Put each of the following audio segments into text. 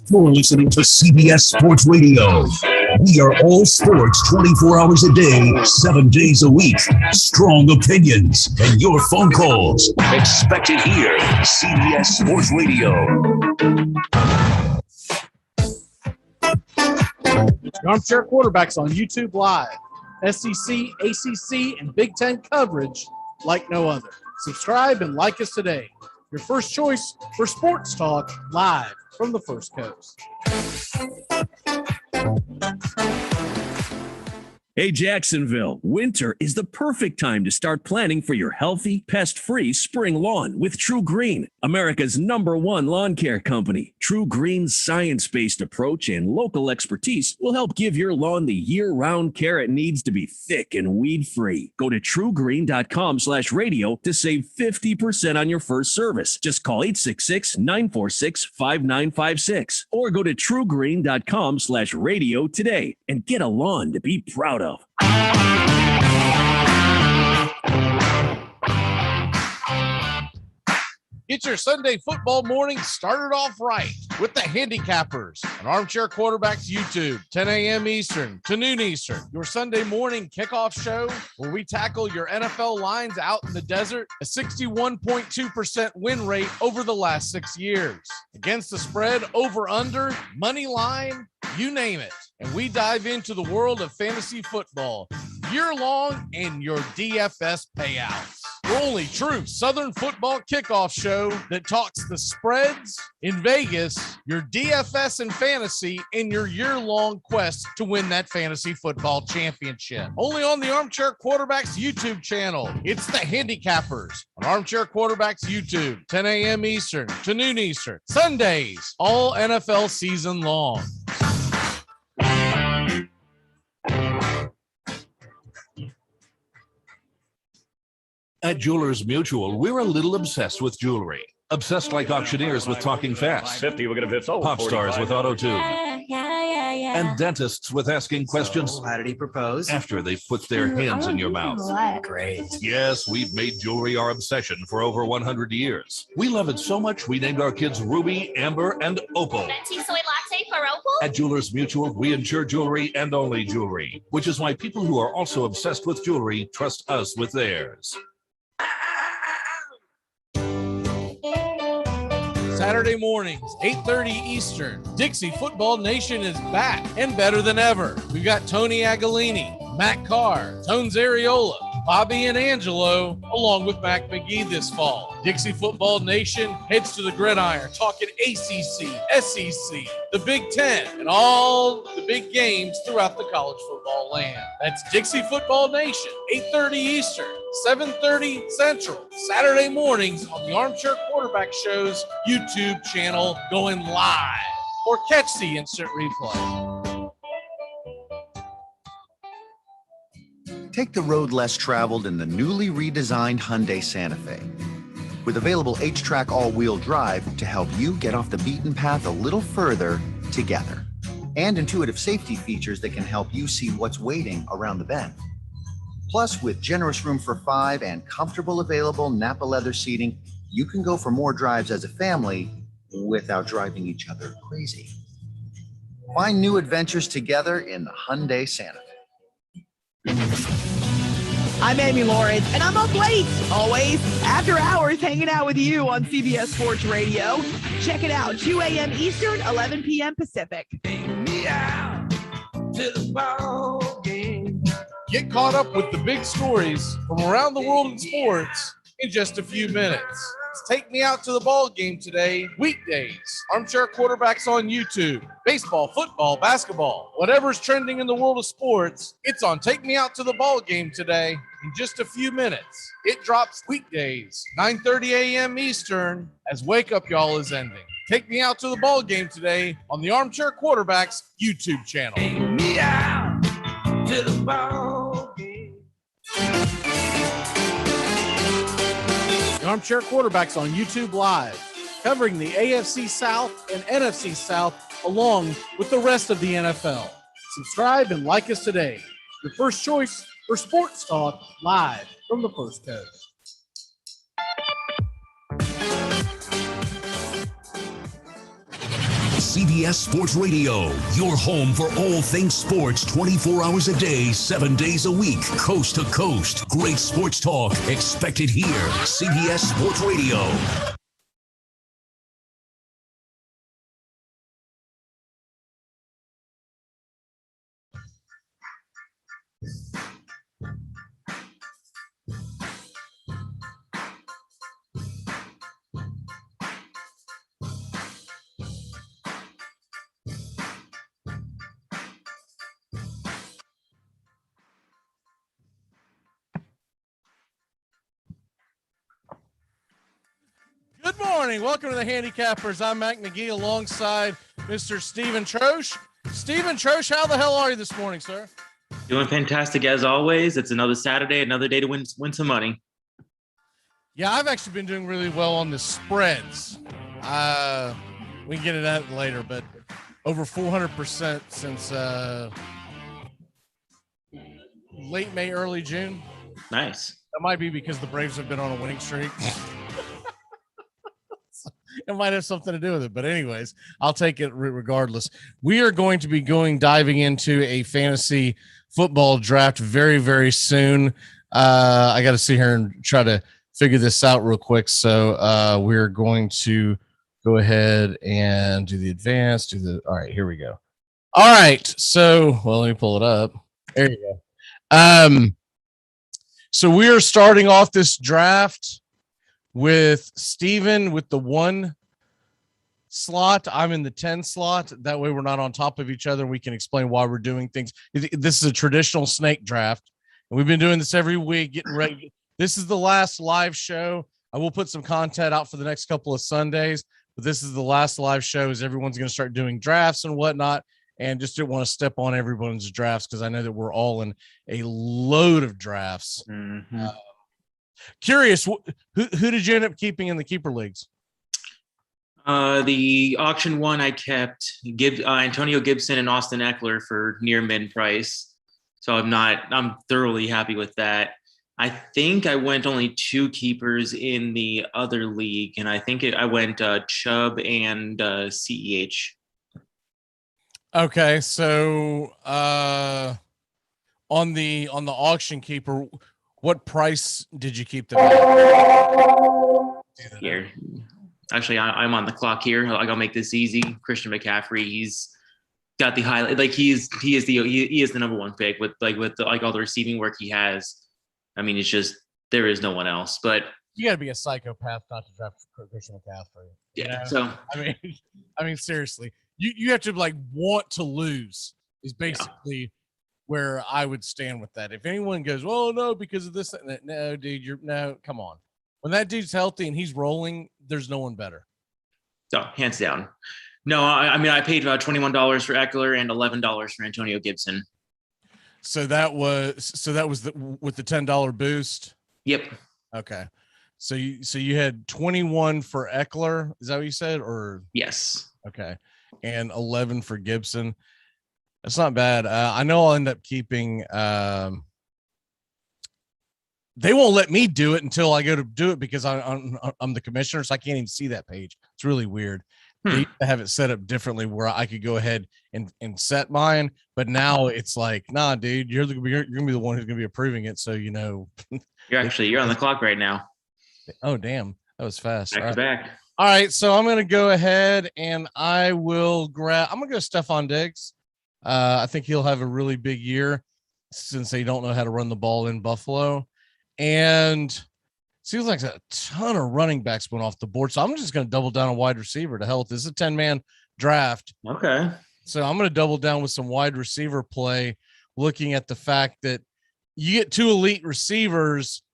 You're listening to CBS Sports Radio. We are all sports 24 hours a day, 7 days a week. Strong opinions and your phone calls. Expect it here. CBS Sports Radio. Armchair Quarterbacks on YouTube Live. SEC, ACC, and Big Ten coverage like no other. Subscribe and like us today. Your first choice for sports talk live from the First Coast. Hey, Jacksonville, winter is the perfect time to start planning for your healthy, pest-free spring lawn with True Green, America's #1 lawn care company. True Green's science-based approach and local expertise will help give your lawn the year-round care it needs to be thick and weed-free. Go to truegreen.com/radio to save 50% on your first service. Just call 866-946-5956 or go to truegreen.com/radio today and get a lawn to be proud of. Get your Sunday football morning started off right with the Handicappers on Armchair Quarterbacks YouTube, 10 a.m. Eastern to noon Eastern. Your Sunday morning kickoff show where we tackle your NFL lines out in the desert, a 61.2% win rate over the last 6 years. Against the spread, over, under, money line, you name it. And we dive into the world of fantasy football year-long and your DFS payouts. Your only true Southern football kickoff show that talks the spreads in Vegas, your DFS and fantasy, in your year-long quest to win that fantasy football championship. Only on the Armchair Quarterbacks YouTube channel. It's the Handicappers on Armchair Quarterbacks YouTube, 10 a.m. Eastern to noon Eastern. Sundays, all NFL season long. At Jewelers Mutual, we're a little obsessed with jewelry. Obsessed like auctioneers with talking fast. 50, we're going to fit sold. Pop stars with auto-tune. Yeah. And dentists with asking questions. So, how did he propose? After they put their hands in your mouth. Great. Yes, we've made jewelry our obsession for over 100 years. We love it so much, we named our kids Ruby, Amber, and Opal. Venti soy latte for Opal? At Jewelers Mutual, we insure jewelry and only jewelry, which is why people who are also obsessed with jewelry trust us with theirs. Saturday mornings, 8:30 Eastern. Dixie Football Nation is back and better than ever. We've got Tony Agolini, Matt Carr, Tone Zariola, Bobby and Angelo, along with Mac McGee this fall. Dixie Football Nation heads to the gridiron, talking ACC, SEC, the Big Ten, and all the big games throughout the college football land. That's Dixie Football Nation, 8:30 Eastern, 7:30 Central, Saturday mornings on the Armchair Quarterback Show's YouTube channel, going live, or catch the instant replay. Take the road less traveled in the newly redesigned Hyundai Santa Fe. With available H-Track all-wheel drive to help you get off the beaten path a little further together. And intuitive safety features that can help you see what's waiting around the bend. Plus, with generous room for 5 and comfortable available Napa leather seating, you can go for more drives as a family without driving each other crazy. Find new adventures together in the Hyundai Santa Fe. I'm Amy Lawrence, and I'm up late, always, after hours, hanging out with you on CBS Sports Radio. Check it out, 2 a.m. Eastern, 11 p.m. Pacific. Get caught up with the big stories from around the world in sports in just a few minutes. Take me out to the ball game today, weekdays. Armchair Quarterbacks on YouTube. Baseball, football, basketball, whatever's trending in the world of sports, it's on Take Me Out to the Ball Game today in just a few minutes. It drops weekdays, 9:30 a.m. Eastern, as Wake Up Y'all is ending. Take Me Out to the Ball Game today on the Armchair Quarterbacks YouTube channel. Take me out to the ball game. The Armchair Quarterbacks on YouTube Live, covering the AFC South and NFC South along with the rest of the NFL. Subscribe and like us today. Your first choice for sports talk live from the First Coast. CBS Sports Radio, your home for all things sports 24 hours a day, 7 days a week, coast to coast. Great sports talk expected here. CBS Sports Radio. Good morning. Welcome to the Handicappers. I'm Mac McGee alongside Mr. Stephen Troche. Stephen Troche, how the hell are you this morning, sir? Doing fantastic as always. It's another Saturday, another day to win some money. Yeah, I've actually been doing really well on the spreads. We can get into that later, but over 400% since late May, early June. Nice. That might be because the Braves have been on a winning streak. It might have something to do with it, but anyways, I'll take it regardless. We are going to be diving into a fantasy football draft very, very soon. I got to sit here and try to figure this out real quick. So we're going to go ahead and do the advanced, all right, here we go. All right. So, well, let me pull it up. There you go. So we are starting off this draft with Steven with the 1 slot. I'm in the 10 slot. That way we're not on top of each other. And we can explain why we're doing things. This is a traditional snake draft. And we've been doing this every week, getting ready. This is the last live show. I will put some content out for the next couple of Sundays, but this is the last live show as everyone's going to start doing drafts and whatnot. And just didn't want to step on everyone's drafts because I know that we're all in a load of drafts. Mm-hmm. Curious, who did you end up keeping in the keeper leagues? The auction one I kept Antonio Gibson and Austin Eckler for near mid price. So I'm thoroughly happy with that. I think I went only 2 keepers in the other league, and I think I went Chubb and CEH. Okay, so on the auction keeper, what price did you keep them at? Here, actually, I'm on the clock here. I'll make this easy. Christian McCaffrey, he's got the highlight. Like he is the number 1 pick with all the receiving work he has. I mean, it's just there is no one else. But you got to be a psychopath not to draft Christian McCaffrey. Yeah. So I mean, seriously, you have to want to lose is basically where I would stand with that. If anyone goes, well, no, because of this, no, dude, come on. When that dude's healthy and he's rolling, there's no one better. So hands down. No, I mean, I paid about $21 for Eckler and $11 for Antonio Gibson. So that was with the $10 boost. Yep. Okay. So you had 21 for Eckler. Is that what you said? Or yes. Okay. And 11 for Gibson. That's not bad. I know I'll end up keeping. They won't let me do it until I go to do it because I'm the commissioner, so I can't even see that page. It's really weird. They used to have it set up differently where I could go ahead and set mine, but now it's like, nah, dude, you're gonna be the one who's gonna be approving it. So you're on the clock right now. Oh, damn, that was fast. Back to back. All right, so I'm gonna go ahead and I'm gonna go Stephon Diggs. I think he'll have a really big year since they don't know how to run the ball in Buffalo, and seems like a ton of running backs went off the board. So I'm just going to double down on wide receiver to help. This is a 10-man draft. Okay. So I'm going to double down with some wide receiver play, looking at the fact that you get 2 elite receivers.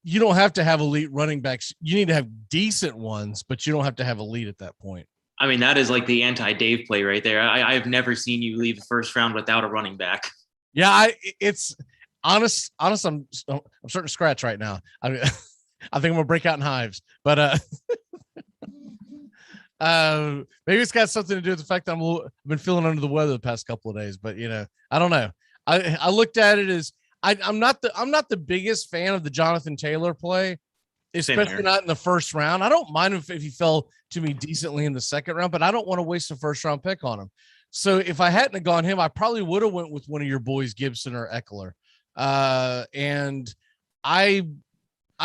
You don't have to have elite running backs. You need to have decent ones, but you don't have to have elite at that point. I mean, that is like the anti-Dave play right there. I've never seen you leave the first round without a running back. Yeah, it's honest. I'm starting to scratch right now. I think I'm gonna break out in hives, but maybe it's got something to do with the fact that I've been feeling under the weather the past couple of days. But I don't know. I looked at it as I'm not the biggest fan of the Jonathan Taylor play, especially not in the first round. I don't mind if he fell to me decently in the second round, but I don't want to waste a first round pick on him. So if I hadn't have gone him, I probably would have went with one of your boys, Gibson or Eckler. And I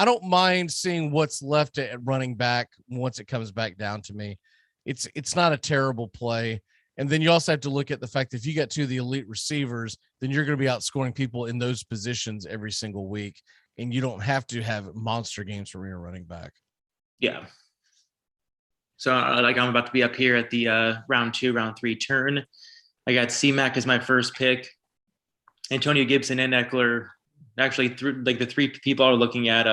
don't mind seeing what's left at running back once it comes back down to me. It's not a terrible play. And then you also have to look at the fact that if you get two of the elite receivers, then you're going to be outscoring people in those positions every single week. And you don't have to have monster games from your running back. Yeah. So like I'm about to be up here at the round 2, round 3 turn. I got C-Mac as my first pick. Antonio Gibson and Eckler. Actually, the three people are looking at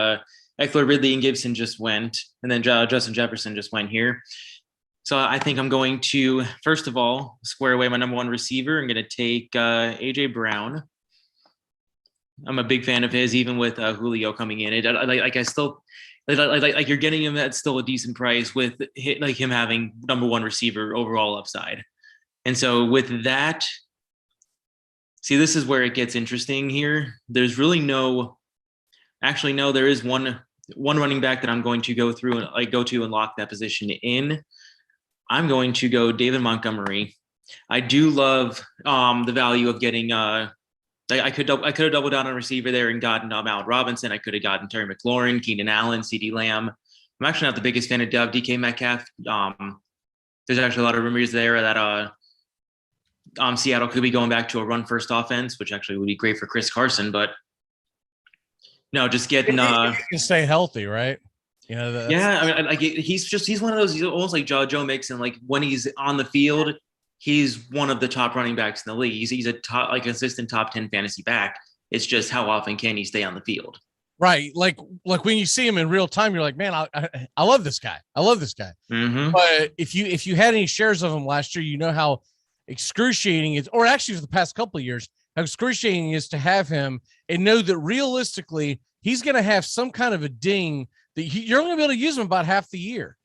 Eckler, Ridley, and Gibson just went. And then Justin Jefferson just went here. So I think I'm going to, first of all, square away my number 1 receiver. I'm going to take A.J. Brown. I'm a big fan of his, even with Julio coming in. I still like you're getting him at still a decent price with him having number 1 receiver overall upside. And so with that, see, this is where it gets interesting here. There's really there is one running back that I'm going to go through and go to and lock that position in. I'm going to go David Montgomery. I do love the value of getting I could have doubled down on receiver there and gotten Allen Robinson. I could have gotten Terry McLaurin, Keenan Allen, CeeDee Lamb. I'm actually not the biggest fan of DK Metcalf. There's actually a lot of rumors there that Seattle could be going back to a run-first offense, which actually would be great for Chris Carson. But no, just getting he can stay healthy, right? I mean, he's one of those. He's almost like Joe Mixon. Like when he's on the field, he's one of the top running backs in the league. He's a consistent top 10 fantasy back. It's just how often can he stay on the field? Right. Like when you see him in real time, you're like, man, I love this guy. I love this guy. Mm-hmm. But if you had any shares of him last year, you know how excruciating it is, or actually for the past couple of years, how excruciating it is to have him and know that realistically he's going to have some kind of a ding that you're only going to be able to use him about half the year.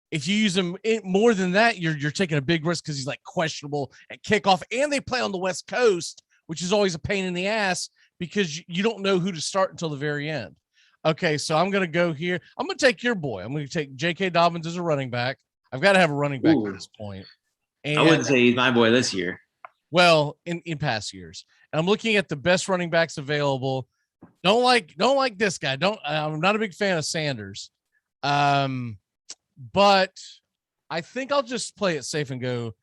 If you use him more than that, you're taking a big risk because he's like questionable at kickoff, and they play on the West Coast, which is always a pain in the ass because you don't know who to start until the very end. Okay, so I'm going to go here. I'm going to take your boy. I'm going to take J.K. Dobbins as a running back. I've got to have a running back at this point. And, I wouldn't say he's my boy this year. Well, in past years. And I'm looking at the best running backs available. Don't like this guy. I'm not a big fan of Sanders. But I think I'll just play it safe and go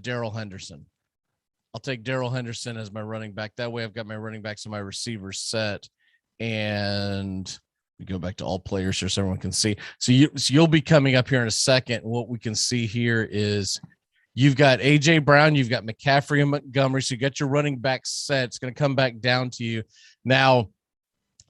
Darrell Henderson. I'll take Darrell Henderson as my running back. That way I've got my running backs and my receivers set. And we go back to all players here so everyone can see. So you'll be coming up here in a second. What we can see here is you've got A.J. Brown, you've got McCaffrey and Montgomery. So you got your running back set. It's going to come back down to you. Now,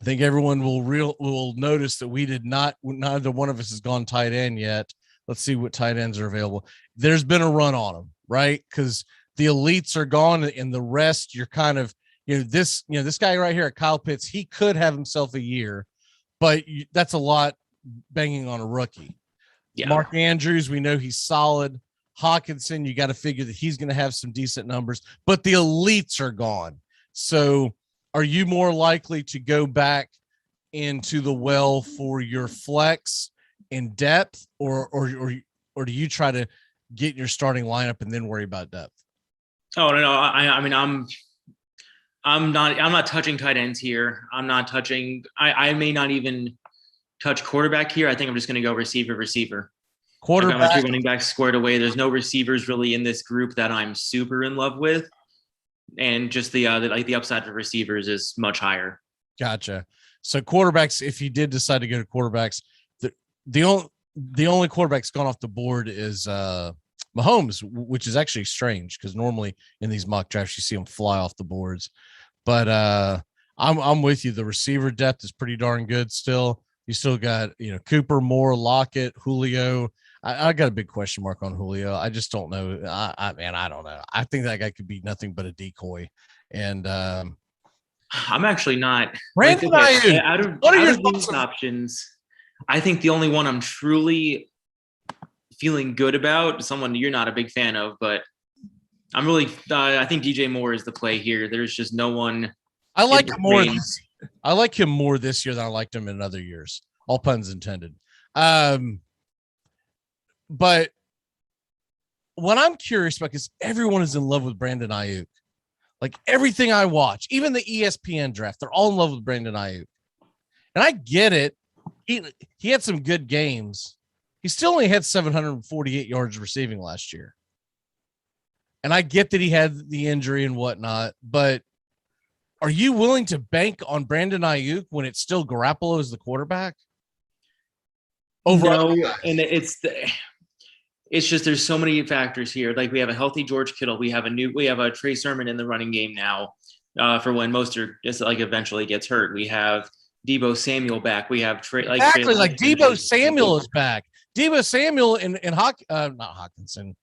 I think everyone will notice that neither one of us has gone tight end yet. Let's see what tight ends are available. There's been a run on them, right? Because the elites are gone and the rest, you're kind of, this guy right here, Kyle Pitts, he could have himself a year, but that's a lot banging on a rookie. Yeah. Mark Andrews, we know he's solid. Hawkinson, you got to figure that he's going to have some decent numbers, but the elites are gone. So are you more likely to go back into the well for your flex in depth, or do you try to get your starting lineup and then worry about depth? Oh no, I mean I'm not touching tight ends here. I'm not touching. I may not even touch quarterback here. I think I'm just going to go receiver. Quarterback. I got my 2 running backs squared away. There's no receivers really in this group that I'm super in love with. And just the upside for receivers is much higher. Gotcha. So quarterbacks, if you did decide to go to quarterbacks, the only quarterback's gone off the board is Mahomes, which is actually strange because normally in these mock drafts you see them fly off the boards. But I'm with you. The receiver depth is pretty darn good still. You still got Cooper, Moore, Lockett, Julio. I got a big question mark on Julio. I just don't know. I don't know. I think that guy could be nothing but a decoy. And I'm actually not. Brandon, out of these options, I think the only one I'm truly feeling good about, someone you're not a big fan of, but I'm really. I think DJ Moore is the play here. There's just no one. I like him more. I like him more this year than I liked him in other years. all puns intended. But what I'm curious about, because everyone is in love with Brandon Ayuk. Like everything I watch, even the ESPN draft, they're all in love with Brandon Ayuk. And I get it. He had some good games. He still only had 748 yards receiving last year. And I get that he had the injury and whatnot, but are you willing to bank on Brandon Ayuk when it's still Garoppolo as the quarterback? No, and it's just there's so many factors here. Like we have a healthy George Kittle, we have a Trey Sermon in the running game now for when Mostert just like eventually gets hurt. We have Deebo Samuel back. We have Deebo Samuel is back. Deebo Samuel and not Hawkinson,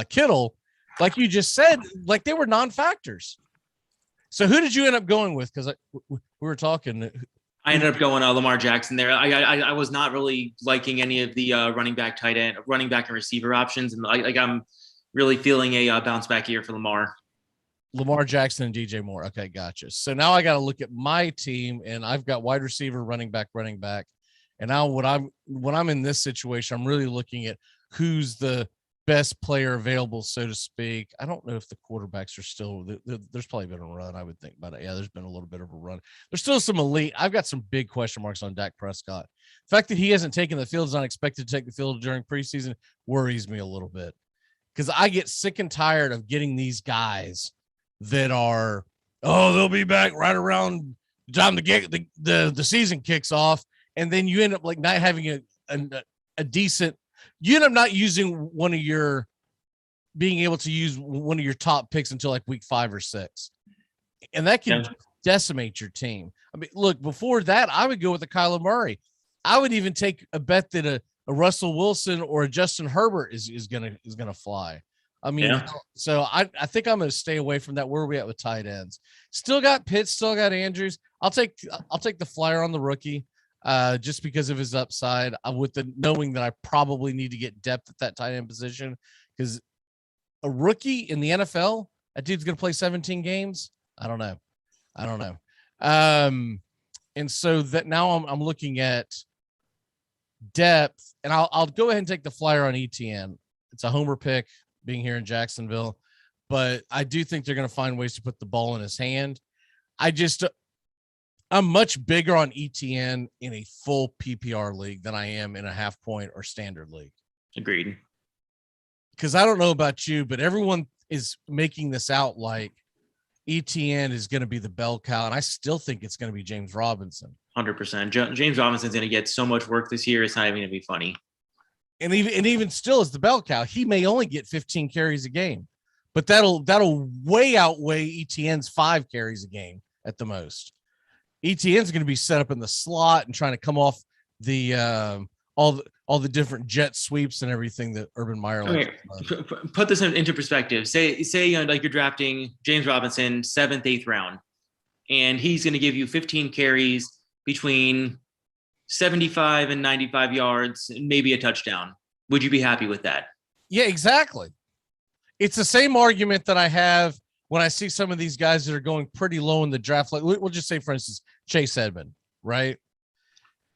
Kittle, like you just said, like they were non-factors. So who did you end up going with? Because we were talking. I ended up going Lamar Jackson there. I was not really liking any of the running back and receiver options, and I'm really feeling a bounce back year for Lamar. Lamar Jackson and DJ Moore. Okay, gotcha. So now I got to look at my team, and I've got wide receiver, running back. And now when I'm in this situation, I'm really looking at who's the best player available, so to speak. I don't know if the quarterbacks are still there's probably been a run, I would think about it. Yeah, there's been a little bit of a run. There's still some elite. I've got some big question marks on Dak Prescott. The fact that he hasn't taken the field, is not expected to take the field during preseason, worries me a little bit, because I get sick and tired of getting these guys that are, they'll be back right around the time the season kicks off, and then you end up like not having a decent. You end up not being able to use one of your top picks until like week 5 or 6. And that can decimate your team. I mean, look, before that, I would go with a Kyler Murray. I would even take a bet that a Russell Wilson or a Justin Herbert is going to fly. I mean, so I think I'm going to stay away from that. Where are we at with tight ends? Still got Pitts, still got Andrews. I'll take the flyer on the rookie. Just because of his upside, with the knowing that I probably need to get depth at that tight end position, because a rookie in the NFL, that dude's going to play 17 games. I don't know. And so that now I'm looking at depth, and I'll go ahead and take the flyer on ETN. It's a homer pick being here in Jacksonville, but I do think they're going to find ways to put the ball in his hand. I'm much bigger on ETN in a full PPR league than I am in a half point or standard league. Agreed. Because I don't know about you, but everyone is making this out like ETN is going to be the bell cow, and I still think it's going to be James Robinson. 100%. James Robinson's going to get so much work this year, it's not even going to be funny. And even still, as the bell cow, he may only get 15 carries a game, but that'll way outweigh ETN's 5 carries a game at the most. ETN's going to be set up in the slot and trying to come off the all the different jet sweeps and everything that Urban Meyer likes. Okay. Put this into perspective. Say like you're drafting James Robinson 7th, 8th round, and he's going to give you 15 carries between 75 and 95 yards, and maybe a touchdown. Would you be happy with that? Yeah, exactly. It's the same argument that I have when I see some of these guys that are going pretty low in the draft. Like we'll just say, for instance, Chase Edmonds, right?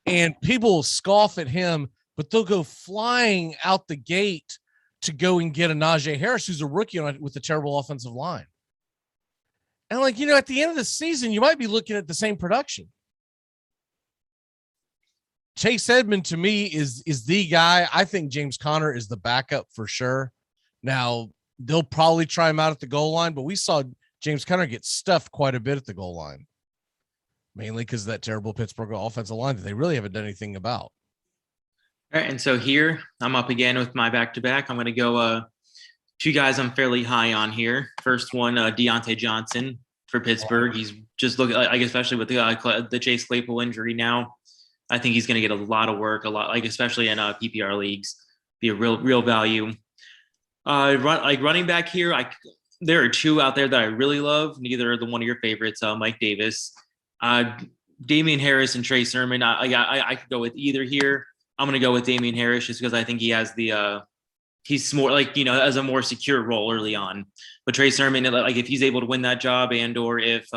And people will scoff at him, but they'll go flying out the gate to go and get a Najee Harris, who's a rookie with a terrible offensive line. And at the end of the season, you might be looking at the same production. Chase Edmonds to me is the guy. I think James Conner is the backup for sure. Now they'll probably try him out at the goal line, but we saw James Conner get stuffed quite a bit at the goal line, mainly because of that terrible Pittsburgh offensive line that they really haven't done anything about. All right, and so here I'm up again with my back-to-back. I'm going to go 2 guys I'm fairly high on here. First one, Deontay Johnson for Pittsburgh. He's just looking, especially with the Chase Claypool injury now. I think he's going to get a lot of work, especially in PPR leagues, be a real value. Running back here, there are 2 out there that I really love. Neither are the one of your favorites, Mike Davis, Damian Harris, and Trey Sermon. I could go with either here. I'm going to go with Damian Harris just because I think he has he's more as a more secure role early on. But Trey Sermon, if he's able to win that job, and or if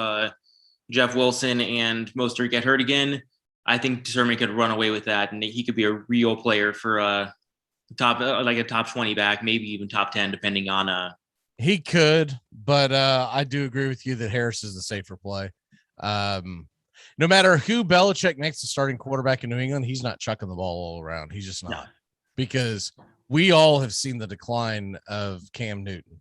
Jeff Wilson and Mostert get hurt again, I think Sermon could run away with that, and he could be a real player for a top 20 back, maybe even top 10, depending on. He could, but I do agree with you that Harris is the safer play. No matter who Belichick makes the starting quarterback in New England, he's not chucking the ball all around. He's just not. No. Because we all have seen the decline of Cam Newton.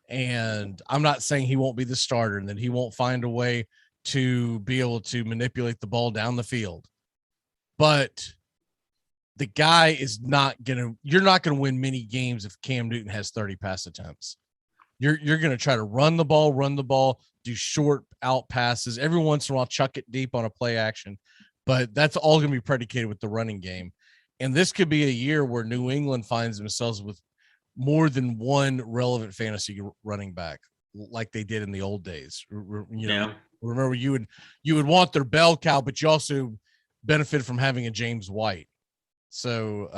And I'm not saying he won't be the starter and that he won't find a way to be able to manipulate the ball down the field. But the guy is you're not going to win many games if Cam Newton has 30 pass attempts. You're going to try to run the ball, do short out passes, every once in a while chuck it deep on a play action, but that's all going to be predicated with the running game. And this could be a year where New England finds themselves with more than one relevant fantasy running back, like they did in the old days. Remember you would want their bell cow, but you also benefit from having a James White. So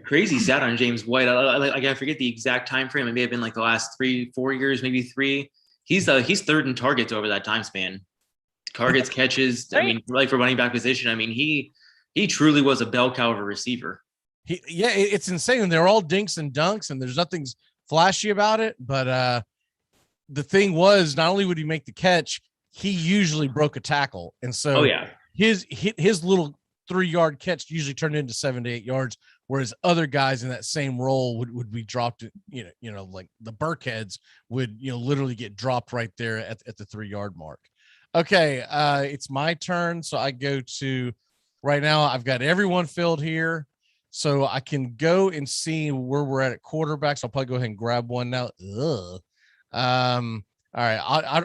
crazy stat on James White. I forget the exact time frame. It may have been like the last 3-4 years, maybe 3. He's third in targets over that time span. Targets, catches. I mean, like for running back position. I mean, he truly was a bell cow of a receiver. It's insane. They're all dinks and dunks, and there's nothing flashy about it. But the thing was, not only would he make the catch, he usually broke a tackle, and so his little 3-yard catch usually turned into 7 to 8 yards, whereas other guys in that same role would be dropped, like the Burkheads would, literally get dropped right there at the 3-yard mark. Okay. It's my turn. So I go to right now. I've got everyone filled here, so I can go and see where we're at quarterbacks. I'll probably go ahead and grab one now. All right.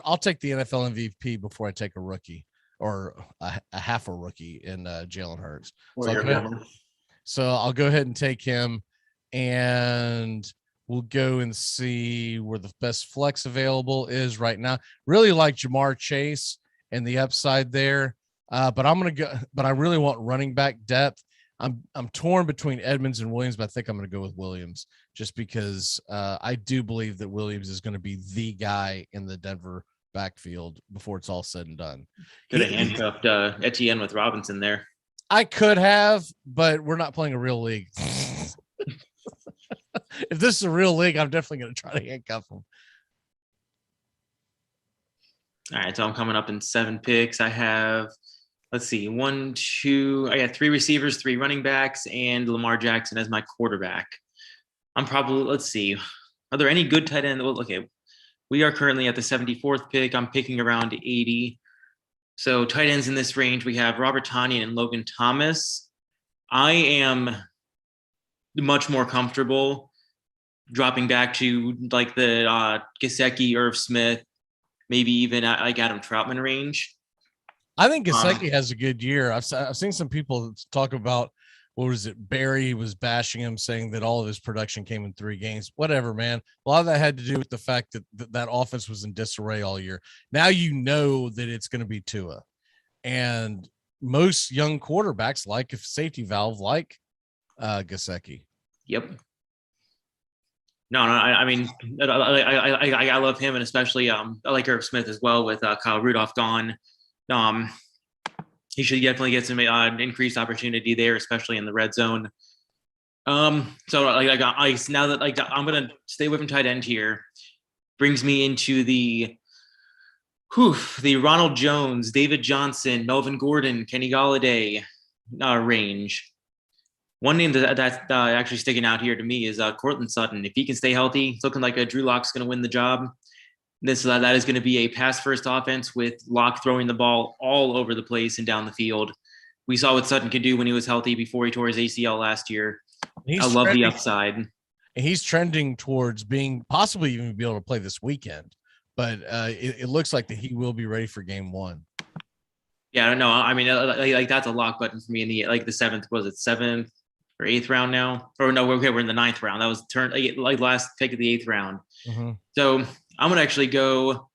I'll take the NFL MVP before I take a rookie. Or a half a rookie in Jalen Hurts. So I'll go ahead and take him, and we'll go and see where the best flex available is right now. Really like Jamar Chase and the upside there, but I'm gonna go. But I really want running back depth. I'm torn between Edmonds and Williams, but I think I'm going to go with Williams just because I do believe that Williams is going to be the guy in the Denver backfield before it's all said and done. Could have handcuffed Etienne with Robinson there. I could have, but we're not playing a real league. If this is a real league, I'm definitely going to try to handcuff him. All right, so I'm coming up in 7 picks. I have, let's see, 1, 2. I got 3 receivers, 3 running backs, and Lamar Jackson as my quarterback. I'm probably, let's see, are there any good tight end? Well, okay. We are currently at the 74th pick. I'm picking around 80. So tight ends in this range, we have Robert Tonyan and Logan Thomas. I am much more comfortable dropping back to like the Gesicki, Irv Smith, maybe even like Adam Troutman range. I think Gesicki has a good year. I've seen some people talk about, what was it? Barry was bashing him, saying that all of his production came in 3 games. Whatever, man. A lot of that had to do with the fact that offense was in disarray all year. Now you know that it's going to be Tua. And most young quarterbacks like a safety valve like Gesicki. Yep. No, I mean, I love him, and especially I like Irv Smith as well with Kyle Rudolph gone. He should definitely get some increased opportunity there, especially in the red zone. So now that I'm gonna stay away from tight end here, brings me into the Ronald Jones, David Johnson, Melvin Gordon, Kenny Golladay range. One name that's actually sticking out here to me is Cortland Sutton. If he can stay healthy, it's looking like Drew Lock's going to win the job. That is going to be a pass-first offense with Lock throwing the ball all over the place and down the field. We saw what Sutton could do when he was healthy before he tore his ACL last year. I love the upside. And he's trending towards being possibly even be able to play this weekend, but it looks like that he will be ready for game 1. Yeah, I don't know. I mean, like that's a lock button for me in the the 7th. Was it 7th or 8th round now? Or no, we're in the 9th round. That was last pick of the 8th round. Mm-hmm. So I'm gonna actually go.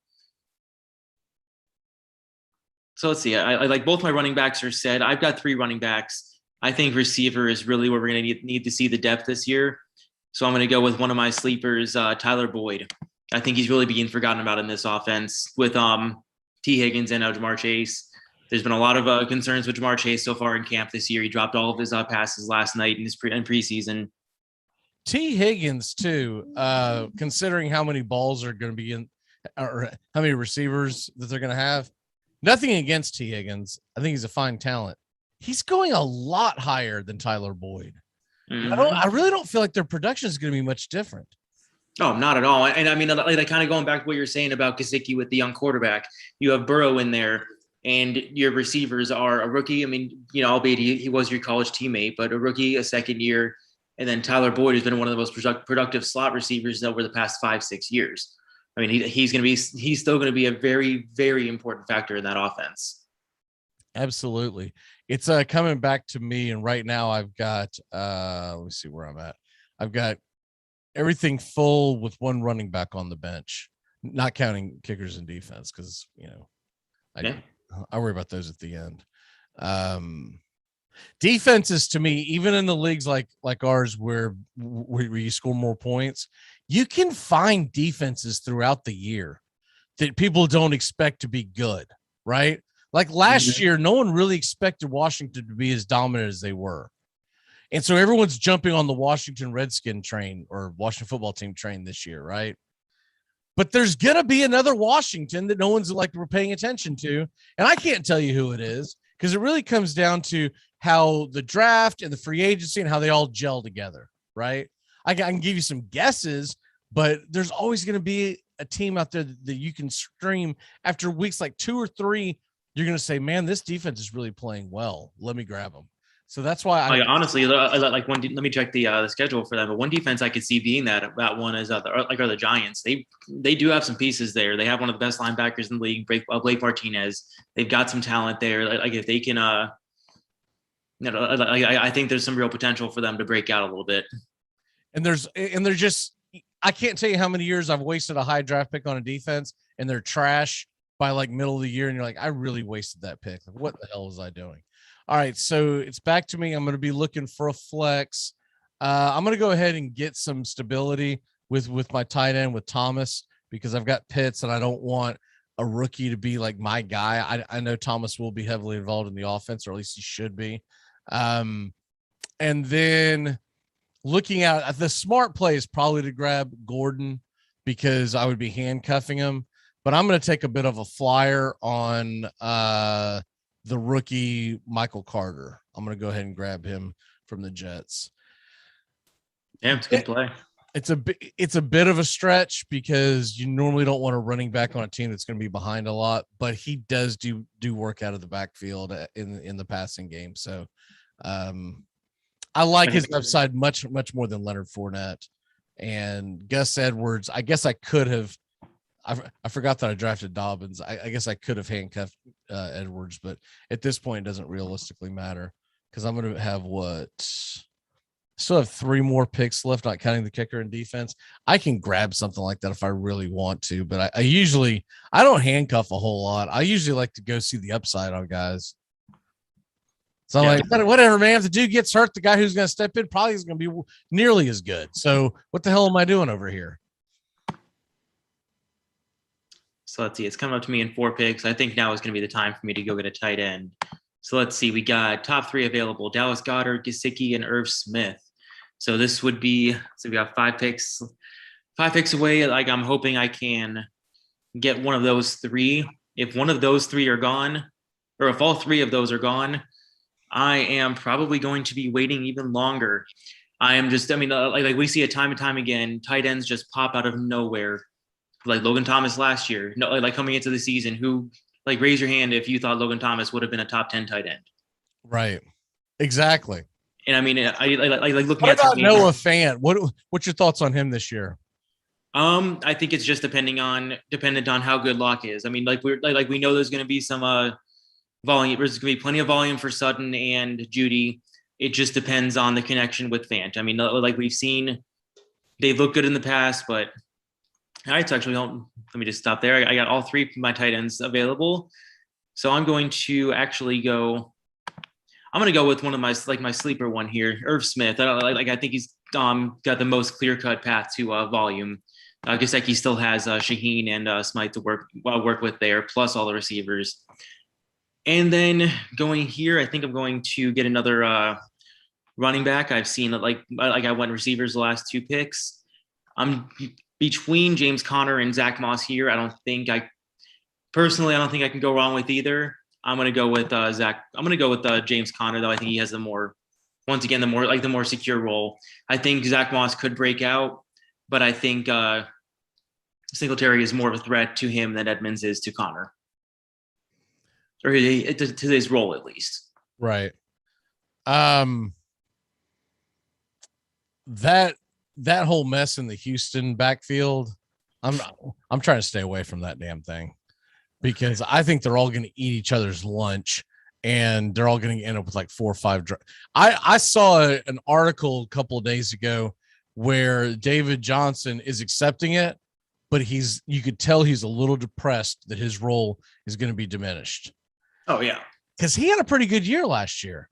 So let's see. I like both my running backs are set. I've got 3 running backs. I think receiver is really where we're gonna need to see the depth this year. So I'm gonna go with one of my sleepers, Tyler Boyd. I think he's really being forgotten about in this offense with T. Higgins and Jamar Chase. There's been a lot of concerns with Jamar Chase so far in camp this year. He dropped all of his passes last night in his preseason. T. Higgins too, considering how many balls are going to be in, or how many receivers that they're going to have. Nothing against T. Higgins. I think he's a fine talent. He's going a lot higher than Tyler Boyd. Mm-hmm. I really don't feel like their production is going to be much different. Oh, not at all. And I mean, like kind of going back to what you're saying about Gesicki with the young quarterback, you have Burrow in there and your receivers are a rookie. I mean, albeit he was your college teammate, but a rookie, a second year. And then Tyler Boyd has been one of the most productive slot receivers over the past 5-6 years. I mean, he's still going to be a very, very important factor in that offense. Absolutely. It's coming back to me. And right now I've got, let me see where I'm at. I've got everything full with one running back on the bench, not counting kickers and defense. Cause I worry about those at the end. Defenses to me, even in the leagues like ours, where you score more points, you can find defenses throughout the year that people don't expect to be good, right? Like last year, no one really expected Washington to be as dominant as they were. And so everyone's jumping on the Washington Redskin train or Washington football team train this year, right? But there's going to be another Washington that no one's we're paying attention to. And I can't tell you who it is because it really comes down to how the draft and the free agency and how they all gel together, right? I can give you some guesses, but there's always going to be a team out there that you can stream after weeks like 2 or 3. You're going to say, man, this defense is really playing well. Let me grab them. So that's why honestly, let me check the schedule for them. But one defense I could see being that one is are the Giants. They do have some pieces there. They have one of the best linebackers in the league, Blake Martinez. They've got some talent there. Like if they can, I think there's some real potential for them to break out a little bit. And they're just, I can't tell you how many years I've wasted a high draft pick on a defense and they're trash by middle of the year. And you're like, I really wasted that pick. What the hell was I doing? All right. So it's back to me. I'm going to be looking for a flex. I'm going to go ahead and get some stability with my tight end with Thomas because I've got Pitts and I don't want a rookie to be my guy. I know Thomas will be heavily involved in the offense, or at least he should be. And then looking at the smart play is probably to grab Gordon because I would be handcuffing him, but I'm going to take a bit of a flyer on the rookie Michael Carter. I'm going to go ahead and grab him from the Jets. Yeah, it's a good play. It's a bit of a stretch because you normally don't want a running back on a team that's going to be behind a lot, but he does do work out of the backfield in the passing game. So I like his upside much more than Leonard Fournette and Gus Edwards. I guess I could have. I forgot that I drafted Dobbins. I guess I could have handcuffed Edwards, but at this point, it doesn't realistically matter because I'm going to have still have 3 more picks left, not counting the kicker and defense. I can grab something like that if I really want to, but I don't handcuff a whole lot. I usually like to go see the upside on guys. So I'm like, whatever, man. If the dude gets hurt, the guy who's going to step in probably is going to be nearly as good. So what the hell am I doing over here? So let's see. It's coming up to me in 4 picks. I think now is going to be the time for me to go get a tight end. So let's see. We got top 3 available: Dallas Goedert, Gesicki, and Irv Smith. So this would be. So we got 5 picks. 5 picks away. I'm hoping I can get one of those 3. If one of those 3 are gone, or if all 3 of those are gone, I am probably going to be waiting even longer. Like we see it time and time again. Tight ends just pop out of nowhere. Like Logan Thomas last year, coming into the season, who raise your hand if you thought Logan Thomas would have been a top 10 tight end. Right. Exactly. And I mean, I looking at Noah Fant. What's your thoughts on him this year? I think it's just dependent on how good Locke is. I mean, we know there's going to be some volume. There's going to be plenty of volume for Sutton and Judy. It just depends on the connection with Fant. I mean, we've seen, they've looked good in the past, but. All right, so actually, let me just stop there. I got all 3 of my tight ends available. So I'm going to actually go. I'm going to go with one of my sleeper one here, Irv Smith. I think he's got the most clear-cut path to volume. Gesicki still has Shaheen and Smythe to work with there, plus all the receivers. And then going here, I think I'm going to get another running back. I've seen like I went receivers the last 2 picks. I'm between James Conner and Zach Moss here. I don't think I can go wrong with either. I'm going to go with Zach. I'm going to go with James Conner, though. I think he has the more secure role. I think Zach Moss could break out, but I think Singletary is more of a threat to him than Edmonds is to Conner, or to his role at least. Right. That whole mess in the Houston backfield, I'm trying to stay away from that damn thing, because I think they're all going to eat each other's lunch, and they're all going to end up with like 4 or 5. I saw an article a couple of days ago where David Johnson is accepting it, but you could tell he's a little depressed that his role is going to be diminished. Oh yeah, because he had a pretty good year last year.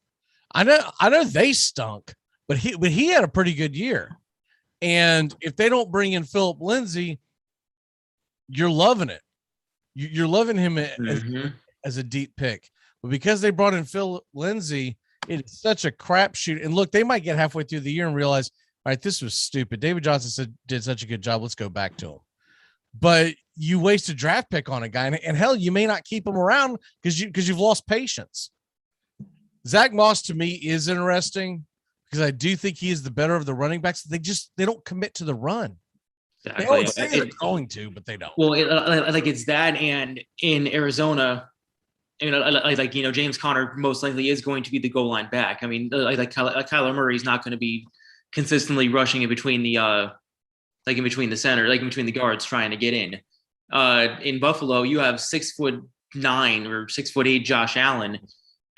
I know they stunk, but he had a pretty good year. And if they don't bring in Philip Lindsay, you're loving it. You're loving him as a deep pick. But because they brought in Philip Lindsay, it's such a crapshoot. And look, they might get halfway through the year and realize, all right, this was stupid. David Johnson did such a good job. Let's go back to him. But you waste a draft pick on a guy, and hell, you may not keep him around because you've lost patience. Zach Moss to me is interesting because I do think he is the better of the running backs. They don't commit to the run. Exactly. They always say they're going to, but they don't. Well, it's that, and in Arizona, James Conner most likely is going to be the goal line back. I mean, Kyler Murray is not going to be consistently rushing in between the center, like in between the guards trying to get in. In Buffalo, you have 6'9" or 6'8" Josh Allen,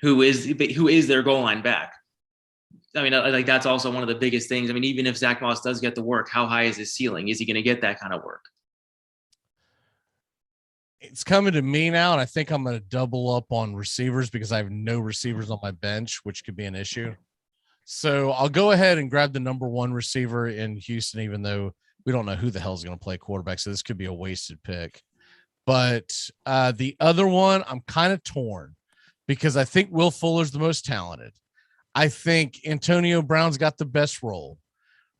who is their goal line back. I mean, that's also one of the biggest things. I mean, even if Zach Moss does get the work, how high is his ceiling? Is he going to get that kind of work? It's coming to me now, and I think I'm going to double up on receivers because I have no receivers on my bench, which could be an issue. So I'll go ahead and grab the number 1 receiver in Houston, even though we don't know who the hell is going to play quarterback. So this could be a wasted pick. But the other one, I'm kind of torn because I think Will Fuller's the most talented. I think Antonio Brown's got the best role,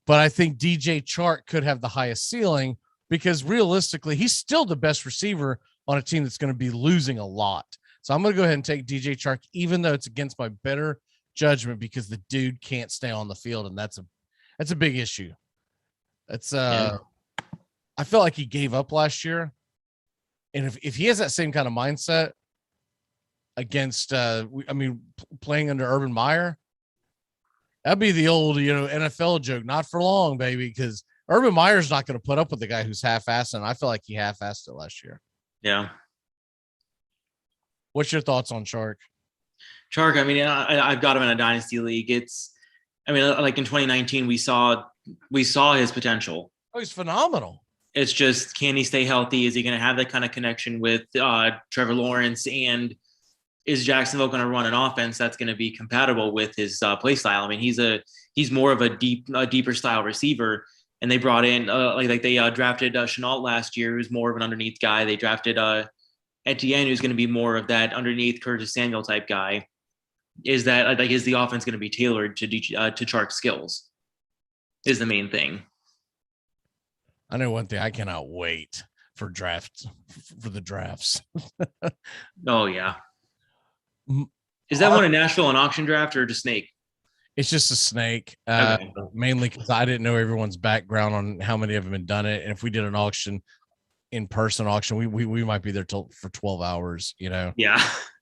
but I think DJ Chark could have the highest ceiling because realistically, he's still the best receiver on a team that's going to be losing a lot. So I'm going to go ahead and take DJ Chark, even though it's against my better judgment, because the dude can't stay on the field. And that's a big issue. It's I felt like he gave up last year. And if he has that same kind of mindset against, playing under Urban Meyer, that'd be the old, NFL joke, not for long, baby, because Urban Meyer's not going to put up with the guy who's half-assed, and I feel like he half-assed it last year. Yeah. What's your thoughts on Chark? Chark, I mean, I've got him in a dynasty league. Like in 2019, we saw his potential. Oh, he's phenomenal. It's just, can he stay healthy? Is he going to have that kind of connection with Trevor Lawrence? And is Jacksonville going to run an offense that's going to be compatible with his play style? I mean, he's more of a deeper style receiver. And they brought in they drafted Chenault last year, who's more of an underneath guy. They drafted Etienne, who's going to be more of that underneath Curtis Samuel type guy. Is the offense going to be tailored to Chark's skills? Is the main thing. I know one thing. I cannot wait for the drafts. Oh yeah. Is that one in Nashville an auction draft or just snake? It's just a snake, mainly because I didn't know everyone's background on how many of them had done it. And if we did an auction, in-person auction, we might be there for 12 hours, Yeah.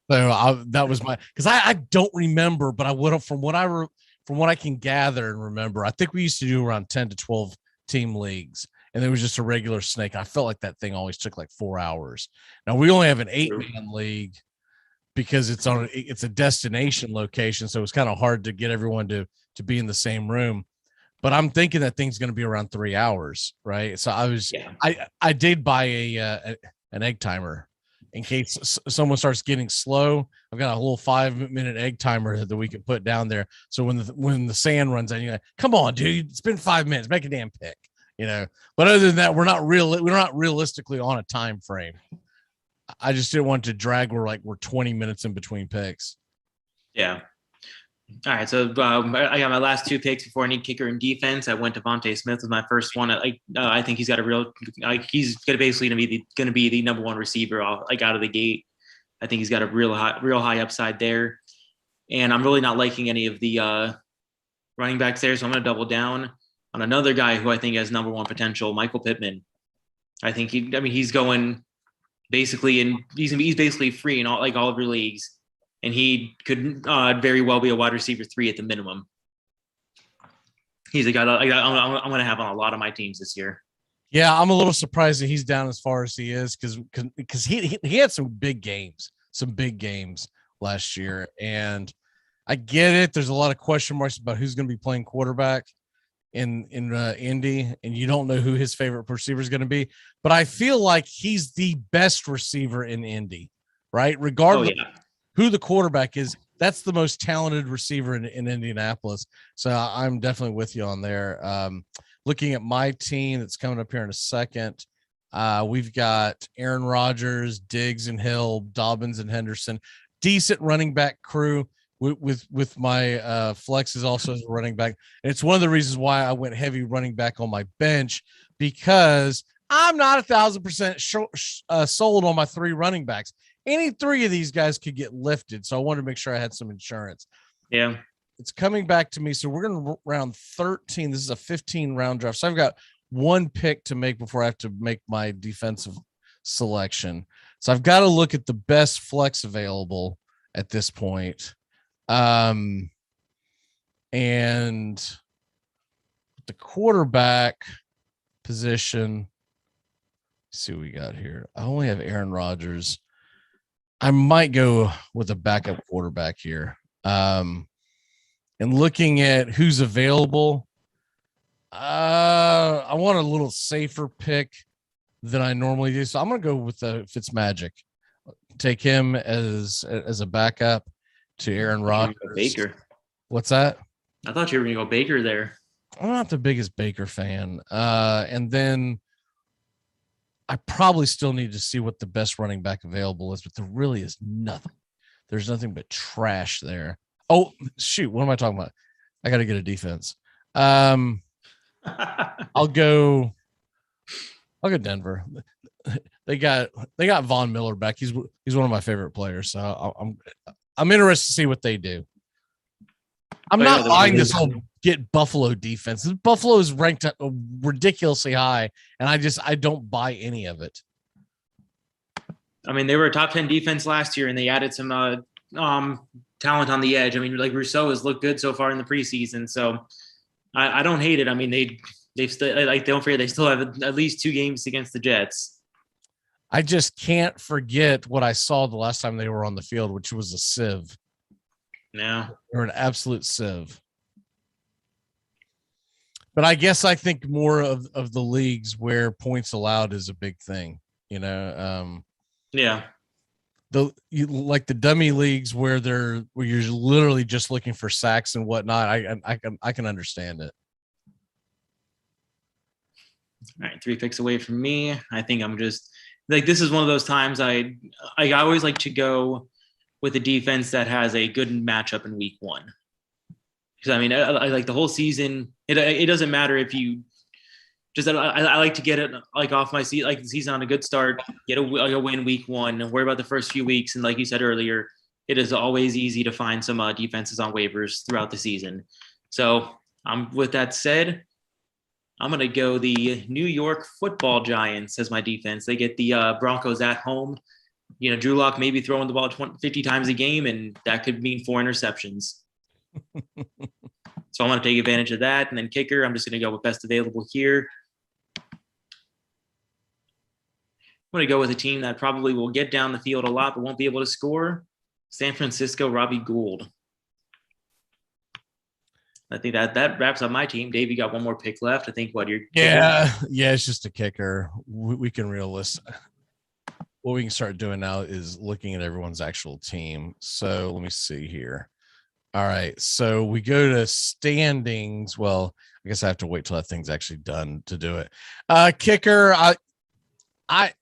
So that was because I don't remember, but I would have from what I can gather and remember. I think we used to do around 10 to 12 team leagues, and there was just a regular snake. I felt like that thing always took like 4 hours. Now we only have an 8-man league, because it's a destination location. So it's kind of hard to get everyone to be in the same room, but I'm thinking that thing's going to be around 3 hours. Right. So I did buy an egg timer in case someone starts getting slow. I've got a little 5-minute egg timer that we can put down there. So when the sand runs out, you're like, come on, dude, it's been 5 minutes, make a damn pick, but other than that, we're not realistically on a time frame. I just didn't want to drag. We're 20 minutes in between picks. Yeah. All right. So I got my last two picks before I need kicker and defense. I went Devontae Smith with my first one. I think he's got a real. He's going to basically be the number one receiver out of the gate. I think he's got a real high upside there, and I'm really not liking any of the running backs there. So I'm going to double down on another guy who I think has number one potential, Michael Pittman. I think he's going basically, and he's basically free in all of your leagues. And he could very well be a wide receiver 3 at the minimum. He's a guy that I'm going to have on a lot of my teams this year. Yeah, I'm a little surprised that he's down as far as he is because he had some big games last year, and I get it. There's a lot of question marks about who's going to be playing quarterback in Indy, and you don't know who his favorite receiver is going to be. But I feel like he's the best receiver in Indy, right? Regardless. Oh, yeah. Who the quarterback is, that's the most talented receiver in Indianapolis. So I'm definitely with you on there. Looking at my team that's coming up here in a second, we've got Aaron Rodgers, Diggs and Hill, Dobbins and Henderson. Decent running back crew with my flexes also as a running back. And it's one of the reasons why I went heavy running back on my bench, because I'm not 1,000% sold on my 3 running backs. Any 3 of these guys could get lifted. So I wanted to make sure I had some insurance. Yeah. It's coming back to me. So we're going to round 13. This is a 15 round draft. So I've got 1 pick to make before I have to make my defensive selection. So I've got to look at the best flex available at this point. And the quarterback position, let's see what we got here. I only have Aaron Rodgers. I might go with a backup quarterback here. And looking at who's available, I want a little safer pick than I normally do. So I'm going to go with Fitzmagic. Take him as a backup to Aaron Rodgers. Baker. What's that? I thought you were going to go Baker there. I'm not the biggest Baker fan. And then I probably still need to see what the best running back available is, but there really is nothing. There's nothing but trash there. Oh, shoot. What am I talking about? I got to get a defense. I'll go Denver. They got Von Miller back. He's one of my favorite players. So I'm interested to see what they do. I'm not buying this whole get Buffalo defense. Buffalo is ranked ridiculously high, and I don't buy any of it. I mean, they were a top 10 defense last year, and they added some talent on the edge. I mean, like Rousseau has looked good so far in the preseason, so I don't hate it. I mean, they've still, don't forget, they still have at least 2 games against the Jets. I just can't forget what I saw the last time they were on the field, which was a sieve. No, or an absolute sieve. But I guess I think more of the leagues where points allowed is a big thing, you know. Yeah. Like the dummy leagues where you're literally just looking for sacks and whatnot. I can understand it. All right, 3 picks away from me. I think I'm just like, this is one of those times I always like to go with a defense that has a good matchup in week 1. Because I mean, I like the whole season. It doesn't matter if you just. I like to get it like off my seat, like the season on a good start, get a win week 1, and worry about the first few weeks. And like you said earlier, it is always easy to find some defenses on waivers throughout the season. So with that said, I'm gonna go the New York Football Giants as my defense. They get the Broncos at home. You know, Drew Lock may be throwing the ball 50 times a game, and that could mean 4 interceptions. So I'm going to take advantage of that. And then kicker, I'm just going to go with best available here. I'm going to go with a team that probably will get down the field a lot, but won't be able to score. San Francisco, Robbie Gould. I think that wraps up my team. Dave, you got one more pick left. I think yeah, it's just a kicker. We can what we can start doing now is looking at everyone's actual team. So let me see here. All right. So we go to standings. Well, I guess I have to wait till that thing's actually done to do it. Kicker. I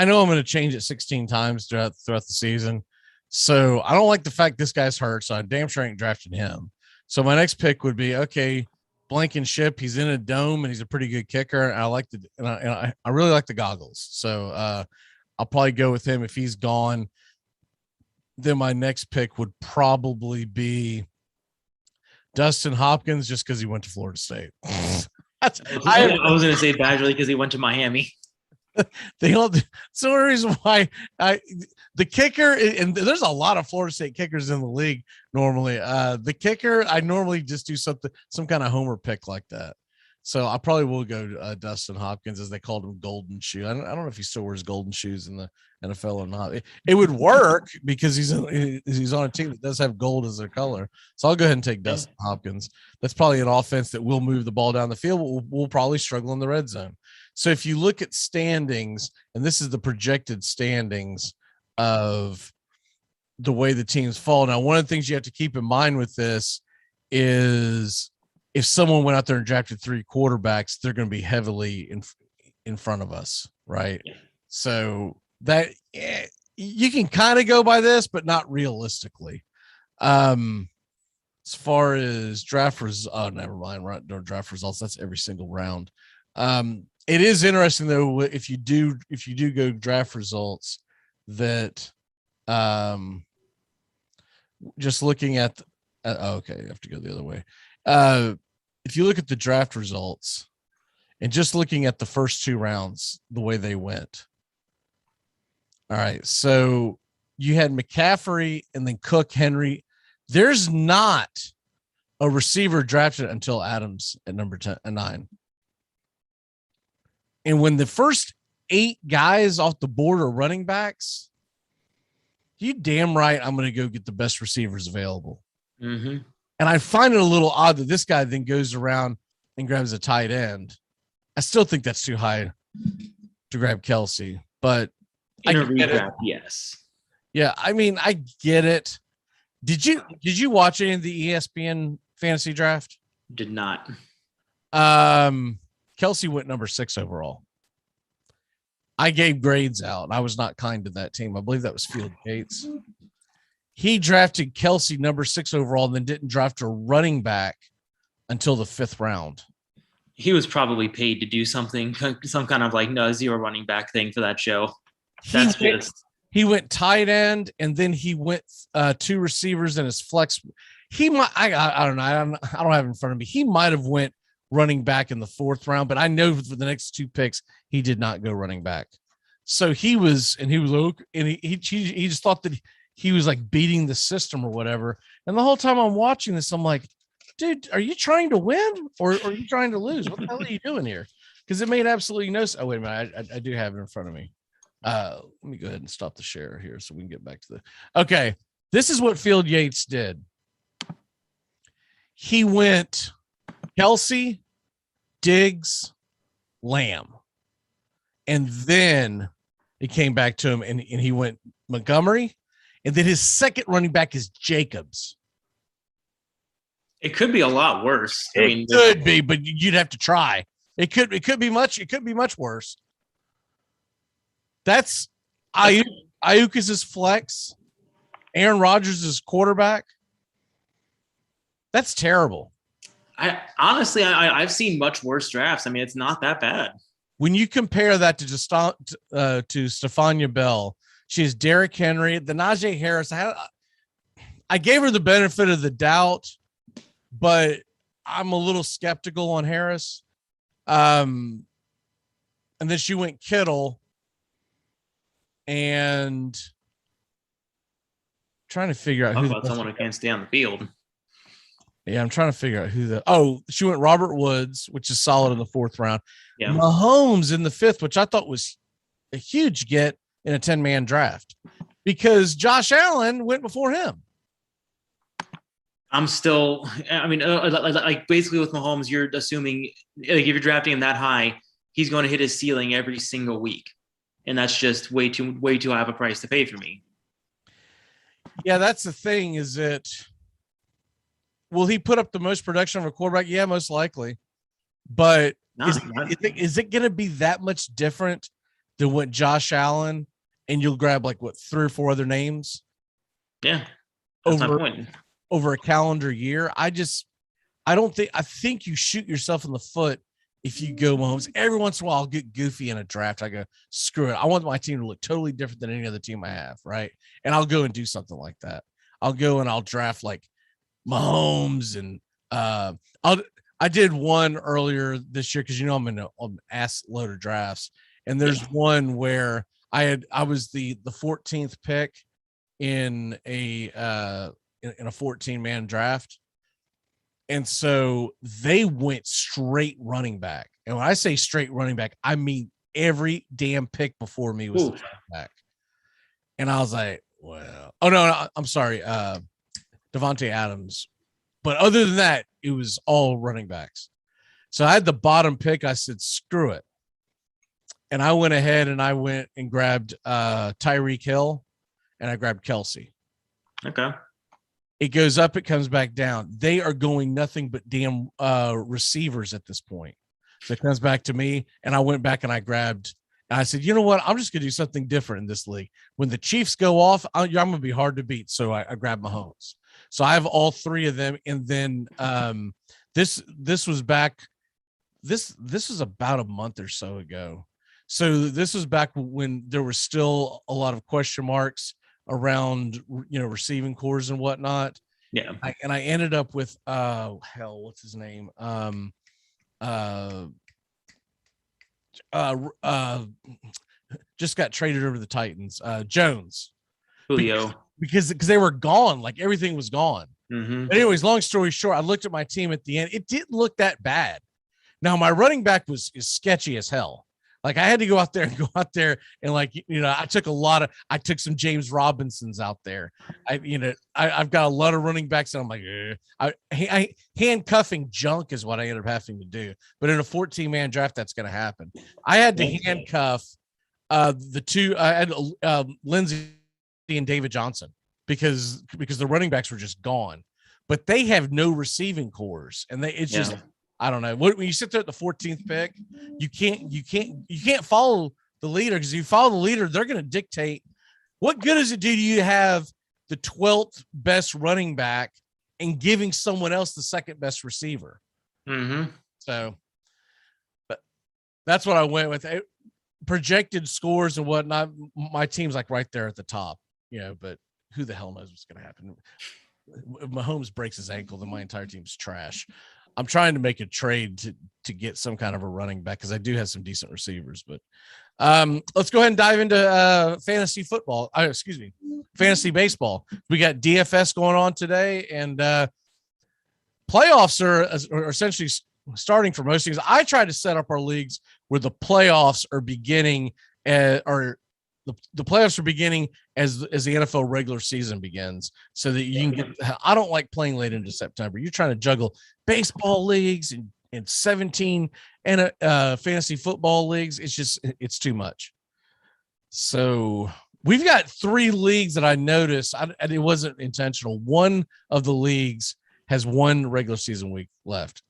I know I'm going to change it 16 times throughout the season. So I don't like the fact this guy's hurt. So I damn sure ain't drafting him. So my next pick would be, okay, Blankenship. He's in a dome and he's a pretty good kicker. And I really like the goggles. So I'll probably go with him if he's gone. Then my next pick would probably be Dustin Hopkins, just because he went to Florida State. I was going to say Badgerly because he went to Miami. It's the only reason why the kicker, and there's a lot of Florida State kickers in the league normally. The kicker, I normally just do some kind of homer pick like that. So I probably will go Dustin Hopkins, as they called him, Golden Shoe. I don't know if he still wears golden shoes in the NFL or not. It would work because he's on a team that does have gold as their color. So I'll go ahead and take Dustin Hopkins. That's probably an offense that will move the ball down the field. We'll probably struggle in the red zone. So if you look at standings, and this is the projected standings of the way the teams fall. Now, one of the things you have to keep in mind with this is if someone went out there and drafted 3 quarterbacks, they're going to be heavily in front of us, right? Yeah. So that you can kind of go by this, but not realistically. As far as draft results, oh, never mind. Right, no draft results. That's every single round. It is interesting though, if you do go draft results, that just looking at okay, I have to go the other way. If you look at the draft results and just looking at the first 2 rounds, the way they went. All right. So you had McCaffrey and then Cook, Henry. There's not a receiver drafted until Adams at number 9. And when the first 8 guys off the board are running backs, you damn right I'm going to go get the best receivers available. Mm-hmm. And I find it a little odd that this guy then goes around and grabs a tight end. I still think that's too high to grab Kelsey, but in a redraft, yes. Yeah, I mean, I get it. Did you watch any of the ESPN fantasy draft? Did not. Kelsey went number 6 overall. I gave grades out. I was not kind to that team. I believe that was Field Gates. He drafted Kelsey number 6 overall and then didn't draft a running back until the 5th round. He was probably paid to do something, some kind of like 0 running back thing for that show. He went tight end, and then he went 2 receivers in his flex. He might, I don't know. I don't have it in front of me. He might have went running back in the 4th round, but I know for the next 2 picks, he did not go running back. So he just thought that he was like beating the system or whatever. And the whole time I'm watching this, I'm like, dude, are you trying to win or are you trying to lose? What the hell are you doing here? Because it made absolutely no sense. Oh, wait a minute. I do have it in front of me. Let me go ahead and stop the share here so we can get back to okay. This is what Field Yates did. He went Kelsey, Diggs, Lamb. And then it came back to him and he went Montgomery. And then his second running back is Jacobs. It could be a lot worse. It could be, but you'd have to try. It could be much worse. That's Ayuk is his flex. Aaron Rodgers is quarterback. That's terrible. I've seen much worse drafts. I mean, it's not that bad. When you compare that to Stephania Bell, she has Derrick Henry, the Najee Harris. I gave her the benefit of the doubt, but I'm a little skeptical on Harris. And then she went Kittle. And trying to figure out about someone who can't stay on the field. Yeah, I'm trying to figure out she went Robert Woods, which is solid in the 4th round. Yeah. Mahomes in the 5th, which I thought was a huge get in a 10-man draft because Josh Allen went before him. Like basically with Mahomes, you're assuming like if you're drafting him that high, he's going to hit his ceiling every single week. And that's just way too high of a price to pay for me. Yeah, that's the thing. Is it? Will he put up the most production of a quarterback? Yeah, most likely. But is it going to be that much different than what Josh Allen, and you'll grab like what 3 or 4 other names. Yeah, that's my point. Over a calendar year. I think you shoot yourself in the foot if you go Mahomes. Every once in a while, I'll get goofy in a draft. I go, screw it. I want my team to look totally different than any other team I have, right? And I'll go and do something like that. I'll go and I'll draft like Mahomes, and I did one earlier this year because I'm in an ass load of drafts, and there's one where I was the 14th pick in a 14-man draft. And so they went straight running back. And when I say straight running back, I mean every damn pick before me was the running back. And I was like, well, no, I'm sorry. Devontae Adams. But other than that, it was all running backs. So I had the bottom pick. I said, screw it. And I went ahead and I went and grabbed Tyreek Hill, and I grabbed Kelsey. Okay. It goes up, it comes back down. They are going nothing but damn receivers at this point. So it comes back to me, and I went back and I grabbed, and I said, you know what? I'm just going to do something different in this league. When the Chiefs go off, I'm going to be hard to beat. So I grabbed Mahomes. So I have all 3 of them. And then this was back. This was about a month or so ago. So this was back when there were still a lot of question marks around, receiving cores and whatnot. Yeah. I ended up with what's his name? Just got traded over to the Titans. Jones. Julio. Because they were gone, like everything was gone. Mm-hmm. But anyways, long story short, I looked at my team at the end. It didn't look that bad. Now my running back is sketchy as hell. Like I had to go out there and like, I took some James Robinsons out there. I've got a lot of running backs, and I'm like, I handcuffing junk is what I ended up having to do. But in a 14-man draft, that's going to happen. I had to handcuff the 2. I had Lindsey and David Johnson because the running backs were just gone. But they have no receiving cores, and just. I don't know. When you sit there at the 14th pick, you can't follow the leader, because if you follow the leader, they're going to dictate. What good does it do you have the 12th best running back and giving someone else the second best receiver? Mm-hmm. So, but that's what I went with. Projected scores and whatnot. My team's like right there at the top, but who the hell knows what's going to happen? If Mahomes breaks his ankle, then my entire team's trash. I'm trying to make a trade to get some kind of a running back, because I do have some decent receivers. But let's go ahead and dive into fantasy football. Fantasy baseball. We got DFS going on today, and playoffs are essentially starting for most things. I try to set up our leagues where the playoffs are beginning, the playoffs are beginning as the NFL regular season begins, so that you can get. I don't like playing late into September. You're trying to juggle baseball leagues and 17 and fantasy football leagues. It's too much. So we've got 3 leagues that I noticed. It wasn't intentional. One of the leagues has 1 regular season week left,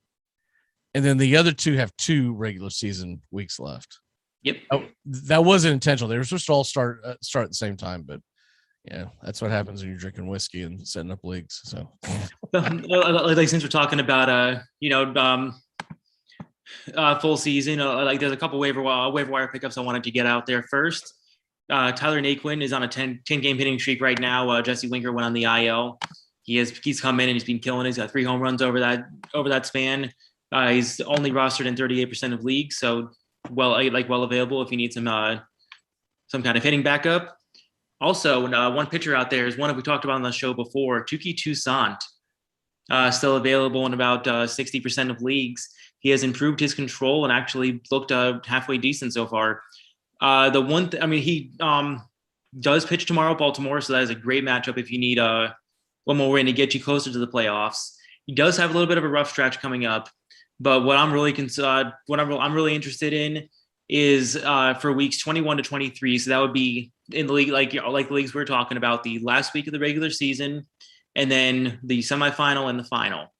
and then the other 2 have 2 regular season weeks left. Yep. Oh, that wasn't intentional. They were supposed to all start at the same time, but that's what happens when you're drinking whiskey and setting up leagues. So, like since we're talking about full season, like there's a couple waiver wire pickups I wanted to get out there first. Tyler Naquin is on a 10 game hitting streak right now. Jesse Winker went on the IL. He's come in and he's been killing it. He's got 3 home runs over that span. He's only rostered in 38% of leagues, so well available if you need some kind of hitting backup. Also, one pitcher out there is one we talked about on the show before, Touki Toussaint, still available in about 60% of leagues. He has improved his control and actually looked halfway decent so far. He does pitch tomorrow, Baltimore, so that is a great matchup if you need one more win to get you closer to the playoffs. He does have a little bit of a rough stretch coming up. But what I'm really interested in is for weeks 21 to 23. So that would be in the league, like the leagues we're talking about, the last week of the regular season, and then the semifinal and the final.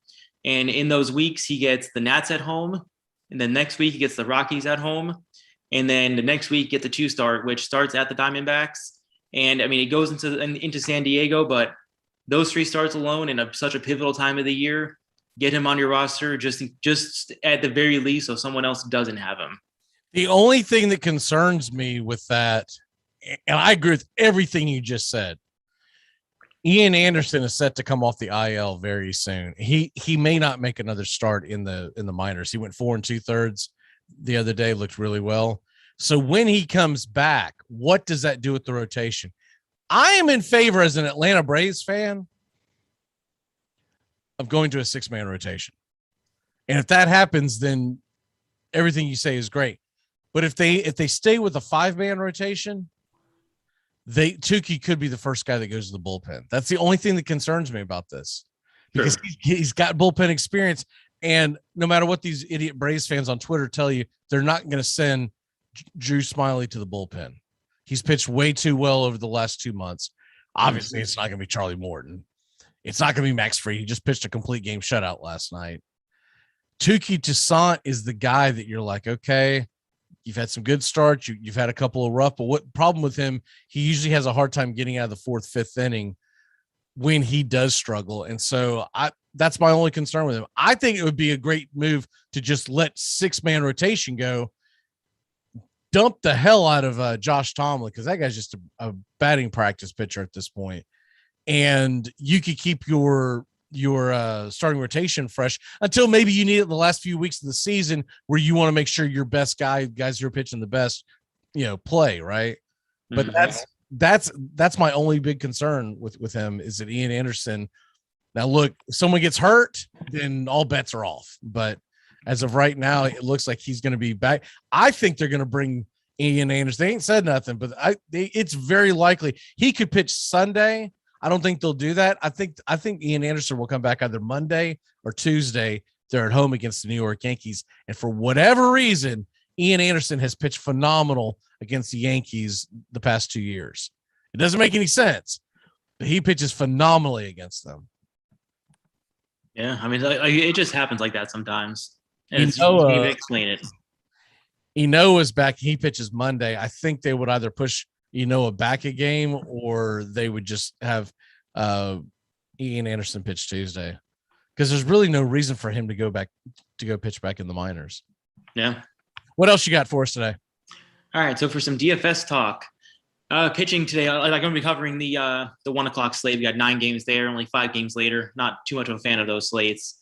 And in those weeks, he gets the Nats at home, and then next week he gets the Rockies at home, And then the next week, get the 2 start, which starts at the Diamondbacks. And I mean, it goes into San Diego, but those 3 starts alone in such a pivotal time of the year, get him on your roster just at the very least, so someone else doesn't have him. The only thing that concerns me with that, and I agree with everything you just said, Ian Anderson is set to come off the IL very soon. He may not make another start in the minors. He went 4 2/3 the other day, looked really well. So when he comes back, what does that do with the rotation? I am in favor as an Atlanta Braves fan of going to a 6-man rotation. And if that happens, then everything you say is great. But if they stay with a 5-man rotation, Tukey could be the first guy that goes to the bullpen. That's the only thing that concerns me about this, because he's got bullpen experience. And no matter what these idiot Braves fans on Twitter tell you, they're not going to send Drew Smiley to the bullpen. He's pitched way too well over the last 2 months. Obviously, it's not going to be Charlie Morton. It's not going to be Max Fried. He just pitched a complete game shutout last night. Tukey Toussaint is the guy that you're like, okay, you've had some good starts. You've had a couple of rough, but what problem with him? He usually has a hard time getting out of the 4th, 5th inning when he does struggle. And so that's my only concern with him. I think it would be a great move to just let 6-man rotation go. Dump the hell out of Josh Tomlin, because that guy's just a batting practice pitcher at this point. And you could keep your starting rotation fresh until maybe you need it in the last few weeks of the season where you want to make sure your best guys who are pitching the best, play, right? But that's my only big concern with him, is that Ian Anderson. Now, look, if someone gets hurt, then all bets are off. But as of right now, it looks like he's going to be back. I think they're going to bring Ian Anderson. They ain't said nothing, but it's very likely he could pitch Sunday. I don't think they'll do that. I think Ian Anderson will come back either Monday or Tuesday. They're at home against the New York Yankees. And for whatever reason, Ian Anderson has pitched phenomenal against the Yankees the past 2 years. It doesn't make any sense, but he pitches phenomenally against them. Yeah, I mean, it just happens like that sometimes. And you can't even explain it. Enoa's back. He pitches Monday. I think they would either push Enoa back a game, or they would just have Ian Anderson pitch Tuesday, because there's really no reason for him to go pitch back in the minors. Yeah. What else you got for us today? All right. So for some DFS talk, pitching today, I'm going to be covering the 1:00 slate. We got 9 games there, only 5 games later. Not too much of a fan of those slates.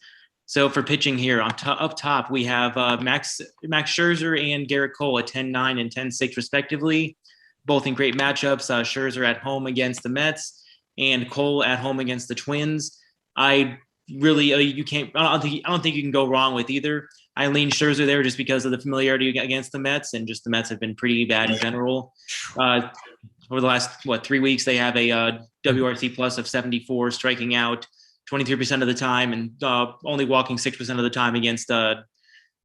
So for pitching here up top, we have Max Scherzer and Garrett Cole at 10-9 and 10-6 respectively, both in great matchups. Scherzer at home against the Mets and Cole at home against the Twins. I don't think you can go wrong with either. I lean Scherzer there just because of the familiarity against the Mets, and just the Mets have been pretty bad in general. Over the last 3 weeks, they have a WRC plus of 74, striking out 23% of the time, and only walking 6% of the time against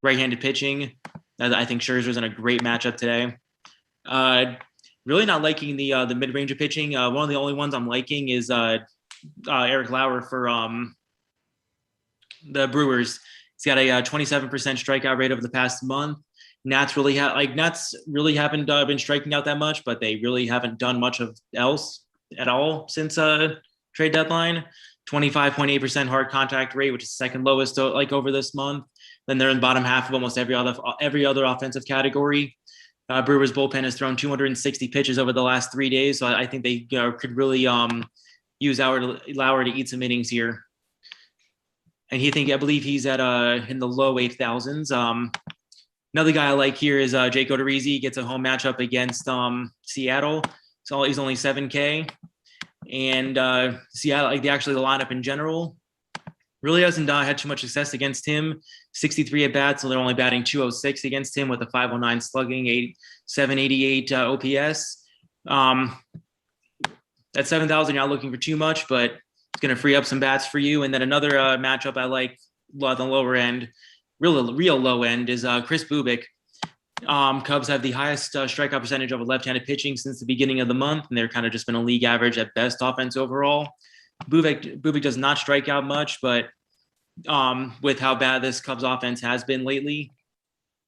right-handed pitching. I think Scherzer's in a great matchup today. Really not liking the mid-range of pitching. One of the only ones I'm liking is Eric Lauer for the Brewers. He's got a 27% strikeout rate over the past month. Nats really haven't been striking out that much, but they really haven't done much of else at all since trade deadline. 25.8% hard contact rate, which is second lowest over this month. Then they're in the bottom half of almost every other offensive category. Brewers bullpen has thrown 260 pitches over the last 3 days, so I think they could really use Lauer to eat some innings here. And I believe he's at in the low 8,000s. Another guy I like here is Jake Odorizzi. Gets a home matchup against Seattle. So he's only 7K. And Seattle, the lineup in general, really hasn't had too much success against him. 63 at bats, so they're only batting 206 against him with a 509 slugging, 788 OPS. At 7,000, you're not looking for too much, but it's going to free up some bats for you. And then another matchup I like on the lower end, real low end, is Chris Bubik. Cubs have the highest strikeout percentage over left-handed pitching since the beginning of the month, and they're kind of just been a league average at best offense overall. Bubik does not strike out much, but with how bad this Cubs offense has been lately,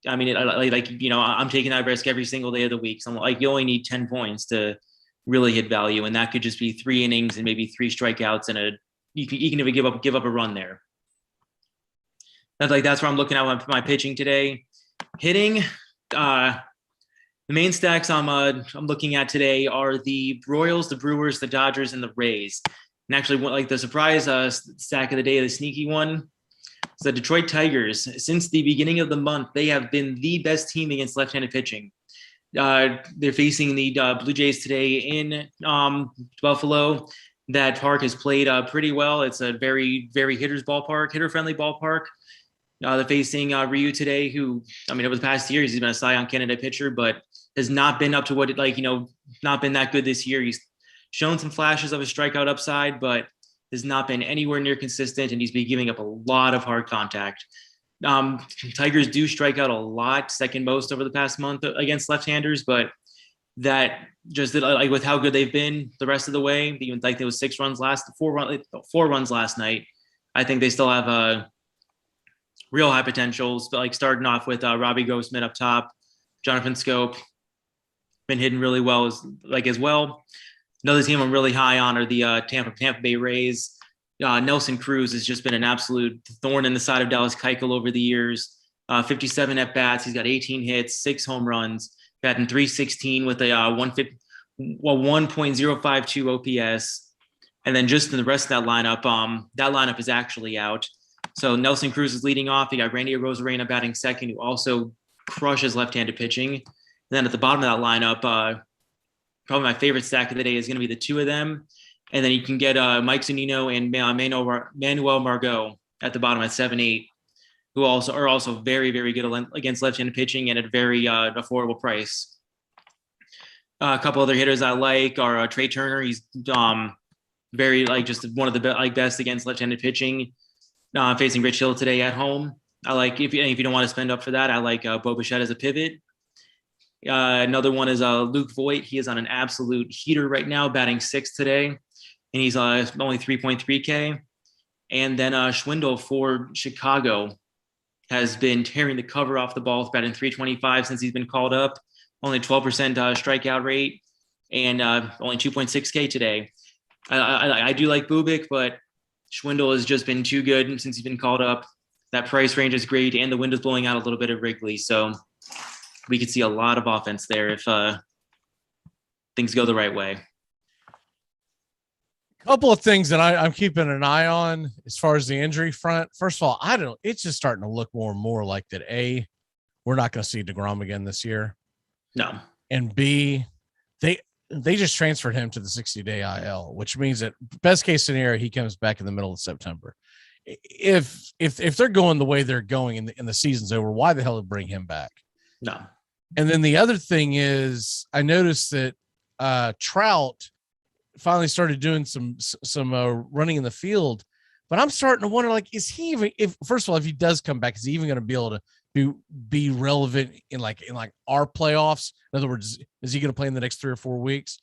I mean, I'm taking that risk every single day of the week. So I'm like, you only need 10 points to really hit value. And that could just be 3 innings and maybe 3 strikeouts and you can even give up a run there. That's where I'm looking at my pitching today. Hitting, the main stacks I'm looking at today are the Royals, the Brewers, the Dodgers, and the Rays. And actually, like the surprise stack of the day, the sneaky one, is the Detroit Tigers. Since the beginning of the month, they have been the best team against left-handed pitching. They're facing the Blue Jays today in Buffalo. That park has played pretty well. It's a very, very hitter-friendly ballpark. They're facing Ryu today, who, I mean, over the past years, he's been a Cy Young candidate pitcher, but has not been up to what not been that good this year. He's shown some flashes of a strikeout upside, but has not been anywhere near consistent, and he's been giving up a lot of hard contact. Tigers do strike out a lot, second most over the past month against left-handers, but that just like with how good they've been the rest of the way, even like there was 4 runs last night. I think they still have a real high potentials, but like starting off with Robbie Grossman up top, Jonathan Scope been hitting really well as well. Another team I'm really high on are the Tampa Bay Rays. Nelson Cruz has just been an absolute thorn in the side of Dallas Keuchel over the years. 57 at bats, he's got 18 hits, 6 home runs, batting .316 with a 1.052 OPS. And then just in the rest of that lineup is actually out. So Nelson Cruz is leading off. You got Randy Arozarena batting second, who also crushes left-handed pitching. And then at the bottom of that lineup, probably my favorite stack of the day is going to be the 2 of them. And then you can get Mike Zunino and Manuel Margot at the bottom at 7-8, who are also very, very good against left-handed pitching and at a very affordable price. A couple other hitters I like are Trey Turner. He's very just one of the best against left-handed pitching. Facing Rich Hill today at home. I like if you don't want to spend up for that, I like Bo Bichette as a pivot. Another one is Luke Voigt. He is on an absolute heater right now, batting 6th today, and he's only 3.3K. And then Schwindel for Chicago has been tearing the cover off the ball, batting .325 since he's been called up. Only 12% strikeout rate, and only 2.6K today. I do like Bubik, but Schwindel has just been too good since he's been called up. That price range is great, and the wind is blowing out a little bit of Wrigley, so we could see a lot of offense there if things go the right way. Couple of things that I'm keeping an eye on as far as the injury front. First of all, it's just starting to look more and more like that. A, we're not going to see DeGrom again this year. No. And B, they just transferred him to the 60-day IL, which means that best case scenario, he comes back in the middle of September. If they're going the way they're going and the season's over, why the hell bring him back? No. And then the other thing is, I noticed that Trout finally started doing some running in the field, but I'm starting to wonder, like, is he even, first of all, if he does come back, is he even going to be able to be relevant in our playoffs? In other words, is he going to play in the next 3 or 4 weeks?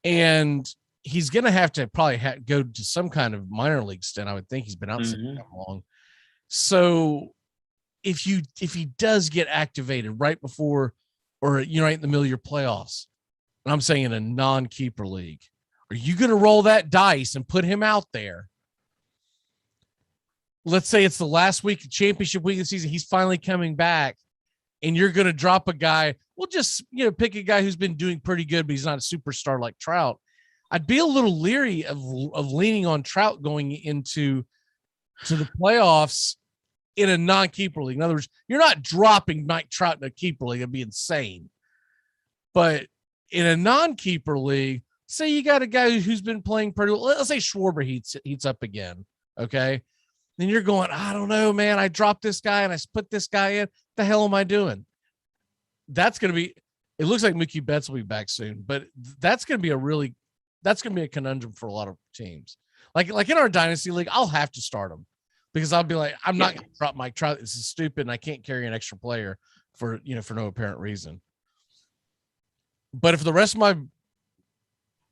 And he's going to have to probably go to some kind of minor league stint. I would think he's been out so long. So if he does get activated right before, or right in the middle of your playoffs, and I'm saying in a non-keeper league, are you going to roll that dice and put him out there? Let's say it's the last week, championship week of the season. He's finally coming back, and you're going to drop a guy. We'll just pick a guy who's been doing pretty good, but he's not a superstar like Trout. I'd be a little leery of leaning on Trout going into the playoffs in a non-keeper league. In other words, you're not dropping Mike Trout in a keeper league. It'd be insane. But in a non-keeper league, say you got a guy who's been playing pretty well. Let's say Schwarber heats up again. Okay. Then you're going, I don't know, man. I dropped this guy and I put this guy in. What the hell am I doing? That's going to be, it looks like Mookie Betts will be back soon, but that's going to be a conundrum for a lot of teams. Like in our dynasty league, I'll have to start him because I'll be like, I'm not going to drop Mike Trout. This is stupid. And I can't carry an extra player for no apparent reason. But if the rest of my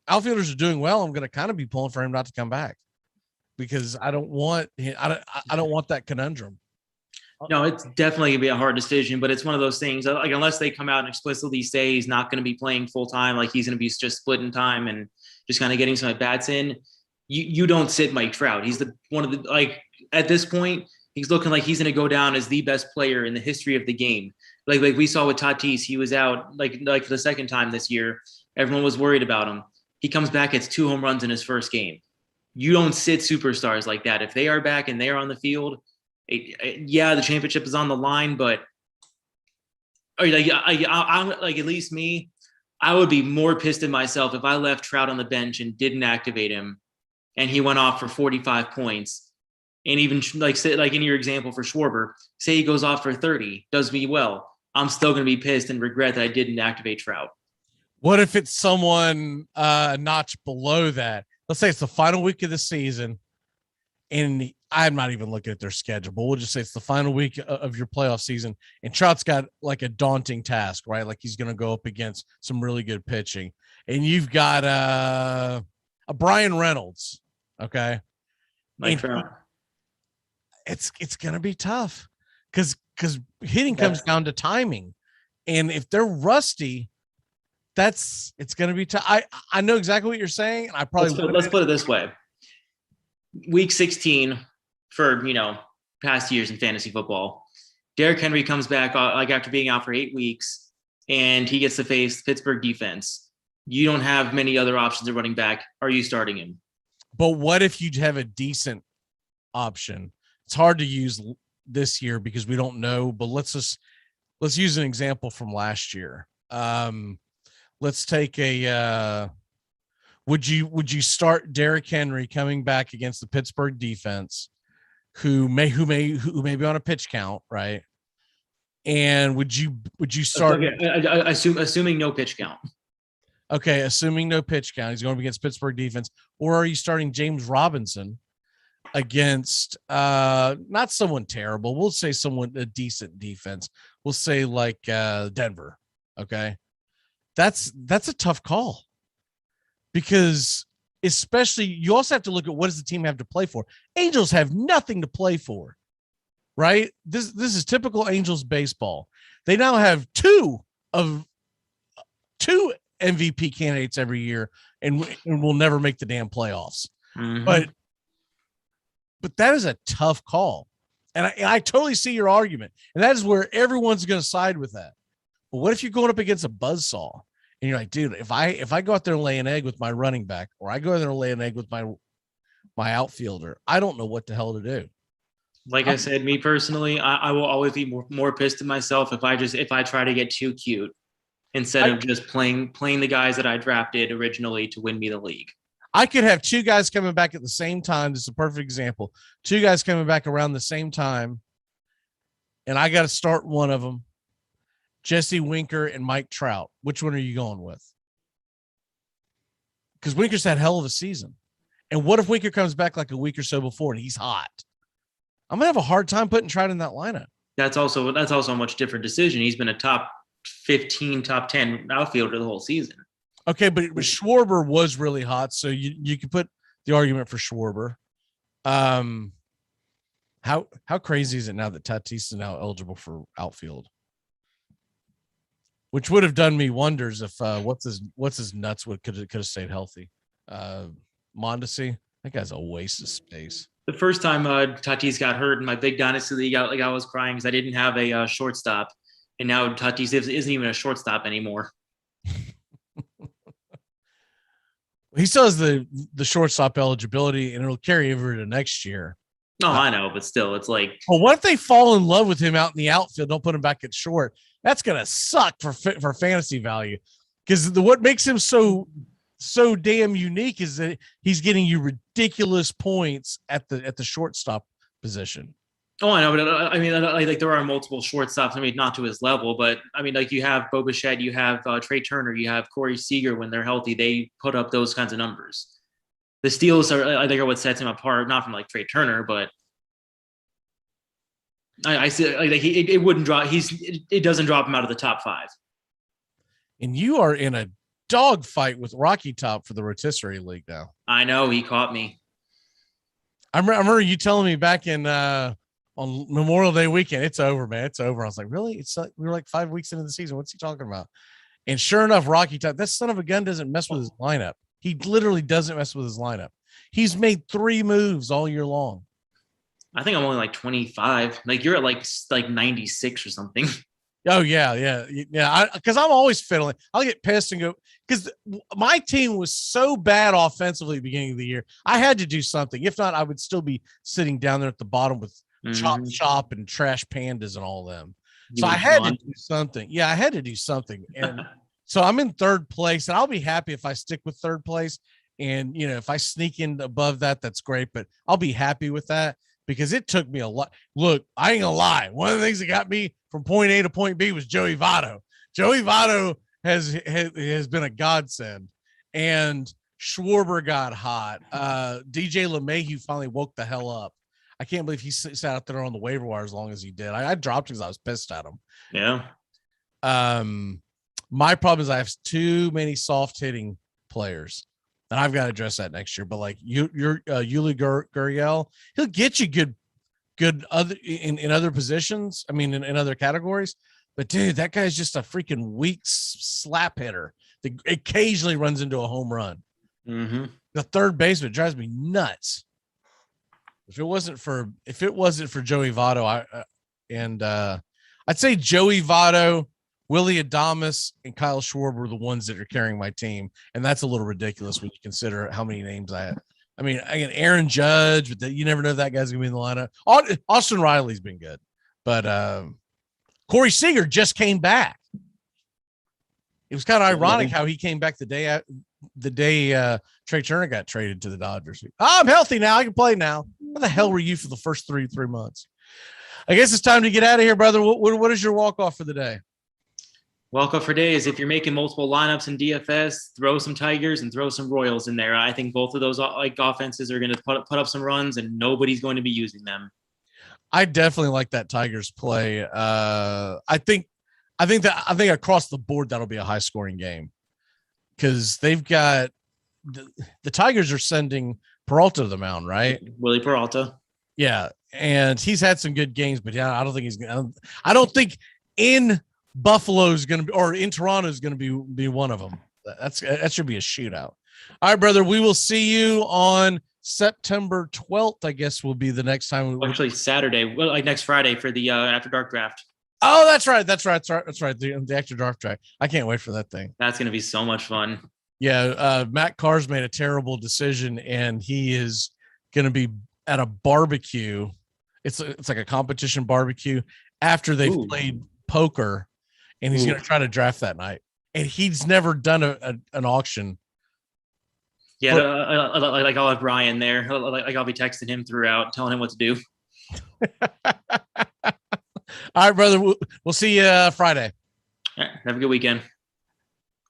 outfielders are doing well, I'm going to kind of be pulling for him not to come back because I don't want that conundrum. No, it's definitely gonna be a hard decision, but it's one of those things. Like unless they come out and explicitly say he's not going to be playing full time, like he's going to be just splitting time and just kind of getting some at bats in. You don't sit Mike Trout. He's one of the like at this point he's looking like he's going to go down as the best player in the history of the game. Like we saw with Tatis, he was out like the second time this year. Everyone was worried about him. He comes back, it's 2 home runs in his first game. You don't sit superstars like that. If they are back and they are on the field. Yeah, the championship is on the line, but like at least me, I would be more pissed at myself if I left Trout on the bench and didn't activate him, and he went off for 45 points. And even say in your example for Schwarber, say he goes off for 30, does me well. I'm still going to be pissed and regret that I didn't activate Trout. What if it's someone a notch below that? Let's say it's the final week of the season, and I'm not even looking at their schedule, but we'll just say it's the final week of your playoff season, and Trout's got like a daunting task, right? Like he's going to go up against some really good pitching, and you've got a Brian Reynolds, okay? Mike Trout. It's going to be tough because hitting comes down to timing, and if they're rusty, it's going to be tough. I know exactly what you're saying, and I probably let's put it this way. Week 16 for, past years in fantasy football, Derrick Henry comes back after being out for 8 weeks, and he gets to face Pittsburgh defense. You don't have many other options at running back. Are you starting him? But what if you have a decent option? It's hard to use this year because we don't know, but let's use an example from last year. Let's take would you start Derrick Henry coming back against the Pittsburgh defense, who may be on a pitch count, right? And would you start? Okay, assuming no pitch count. Okay, assuming no pitch count, he's going up against Pittsburgh defense, or are you starting James Robinson against not someone terrible? We'll say a decent defense. We'll say like Denver. Okay, that's a tough call. Because especially you also have to look at what does the team have to play for. Angels have nothing to play for, right? This is typical Angels baseball. They now have two MVP candidates every year and will never make the damn playoffs. Mm-hmm. But that is a tough call. And I totally see your argument. And that is where everyone's going to side with that. But what if you're going up against a buzzsaw? And you're like, dude, if I go out there and lay an egg with my running back, or I go out there and lay an egg with my outfielder, I don't know what the hell to do. Like I said, me personally, I will always be more pissed at myself if I try to get too cute instead of just playing the guys that I drafted originally to win me the league. I could have 2 guys coming back at the same time. This is a perfect example. 2 guys coming back around the same time, and I got to start one of them. Jesse Winker and Mike Trout. Which one are you going with? Because Winker's had hell of a season. And what if Winker comes back like a week or so before and he's hot? I'm going to have a hard time putting Trout in that lineup. That's also a much different decision. He's been a top 15, top 10 outfielder the whole season. Okay, but Schwarber was really hot, so you could put the argument for Schwarber. How crazy is it now that Tatis is now eligible for outfield? Which would have done me wonders if what's his nuts could have stayed healthy. Mondesi, that guy's a waste of space. The first time Tatis got hurt in my big dynasty league, I was crying because I didn't have a shortstop, and now Tatis isn't even a shortstop anymore. He still has the shortstop eligibility, and it'll carry over to next year. No, I know, but still, it's like. Well, what if they fall in love with him out in the outfield? Don't put him back at short. That's gonna suck for fantasy value, because what makes him so damn unique is that he's getting you ridiculous points at the shortstop position. Oh, I know, but I mean, like there are multiple shortstops. I mean, not to his level, but I mean, like you have Bo Bichette, you have Trey Turner, you have Corey Seager. When they're healthy, they put up those kinds of numbers. The steals I think are what sets him apart, not from like Trey Turner, but I see like it wouldn't drop. It doesn't drop him out of the top 5. And you are in a dogfight with Rocky Top for the Rotisserie League now. I know, he caught me. I remember you telling me back in on Memorial Day weekend. It's over, man. It's over. I was like, really? It's like we were like 5 weeks into the season. What's he talking about? And sure enough, Rocky Top, that son of a gun doesn't mess with his lineup. He literally doesn't mess with his lineup. He's made 3 moves all year long. I think I'm only like 25. Like you're at like 96 or something. Oh yeah. Because I'm always fiddling. I'll get pissed and go because my team was so bad offensively at the beginning of the year. I had to do something. If not, I would still be sitting down there at the bottom with Chop and Trash Pandas and all of them. So I had to do something. Yeah, I had to do something. And so I'm in 3rd place, and I'll be happy if I stick with 3rd place. And if I sneak in above that, that's great. But I'll be happy with that. Because it took me a lot. Look, I ain't gonna lie. One of the things that got me from point A to point B was Joey Votto. Joey Votto has been a godsend, and Schwarber got hot. DJ LeMahieu finally woke the hell up. I can't believe he sat out there on the waiver wire as long as he did. I dropped because I was pissed at him. Yeah. My problem is I have too many soft hitting players. And I've got to address that next year. But like Yuli Gurriel, he'll get you good other in other positions. I mean, in other categories. But dude, that guy's just a freaking weak slap hitter that occasionally runs into a home run. Mm-hmm. The third baseman drives me nuts. If it wasn't for Joey Votto, I'd say Joey Votto, Willie Adames, and Kyle Schwarber are the ones that are carrying my team. And that's a little ridiculous when you consider how many names I have. I mean, Aaron Judge, but you never know if that guy's going to be in the lineup. Austin Riley's been good. But Corey Seager just came back. It was kind of ironic how he came back the day Trey Turner got traded to the Dodgers. I'm healthy now. I can play now. Where the hell were you for the first three months? I guess it's time to get out of here, brother. What is your walk-off for the day? Walk-off for day is if you're making multiple lineups in DFS, throw some Tigers and throw some Royals in there. I think both of those offenses are going to put up some runs, and nobody's going to be using them. I definitely like that Tigers play. I think across the board that'll be a high-scoring game because they've got the Tigers are sending Peralta to the mound, right? Willie Peralta. Yeah, and he's had some good games, but yeah, I don't think he's going to. I don't think in Buffalo is going to be, or in Toronto is going to be one of them. That should be a shootout. All right, brother. We will see you on September 12th. I guess will be the next time. Actually, Saturday. Well, like next Friday for the After Dark draft. Oh, that's right. The After Dark draft. I can't wait for that thing. That's going to be so much fun. Yeah, Matt Carr's made a terrible decision, and he is going to be at a barbecue. It's like a competition barbecue after they've played poker. And he's going to try to draft that night. And he's never done an auction. Yeah, like I'll have Brian there. Like I'll be texting him throughout, telling him what to do. All right, brother. We'll see you Friday. All right, have a good weekend.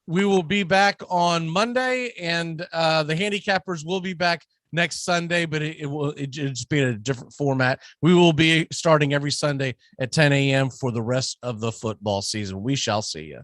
We will be back on Monday, and the Handicappers will be back next Sunday, but it'll just be in a different format. We will be starting every Sunday at 10 a.m. for the rest of the football season. We shall see you.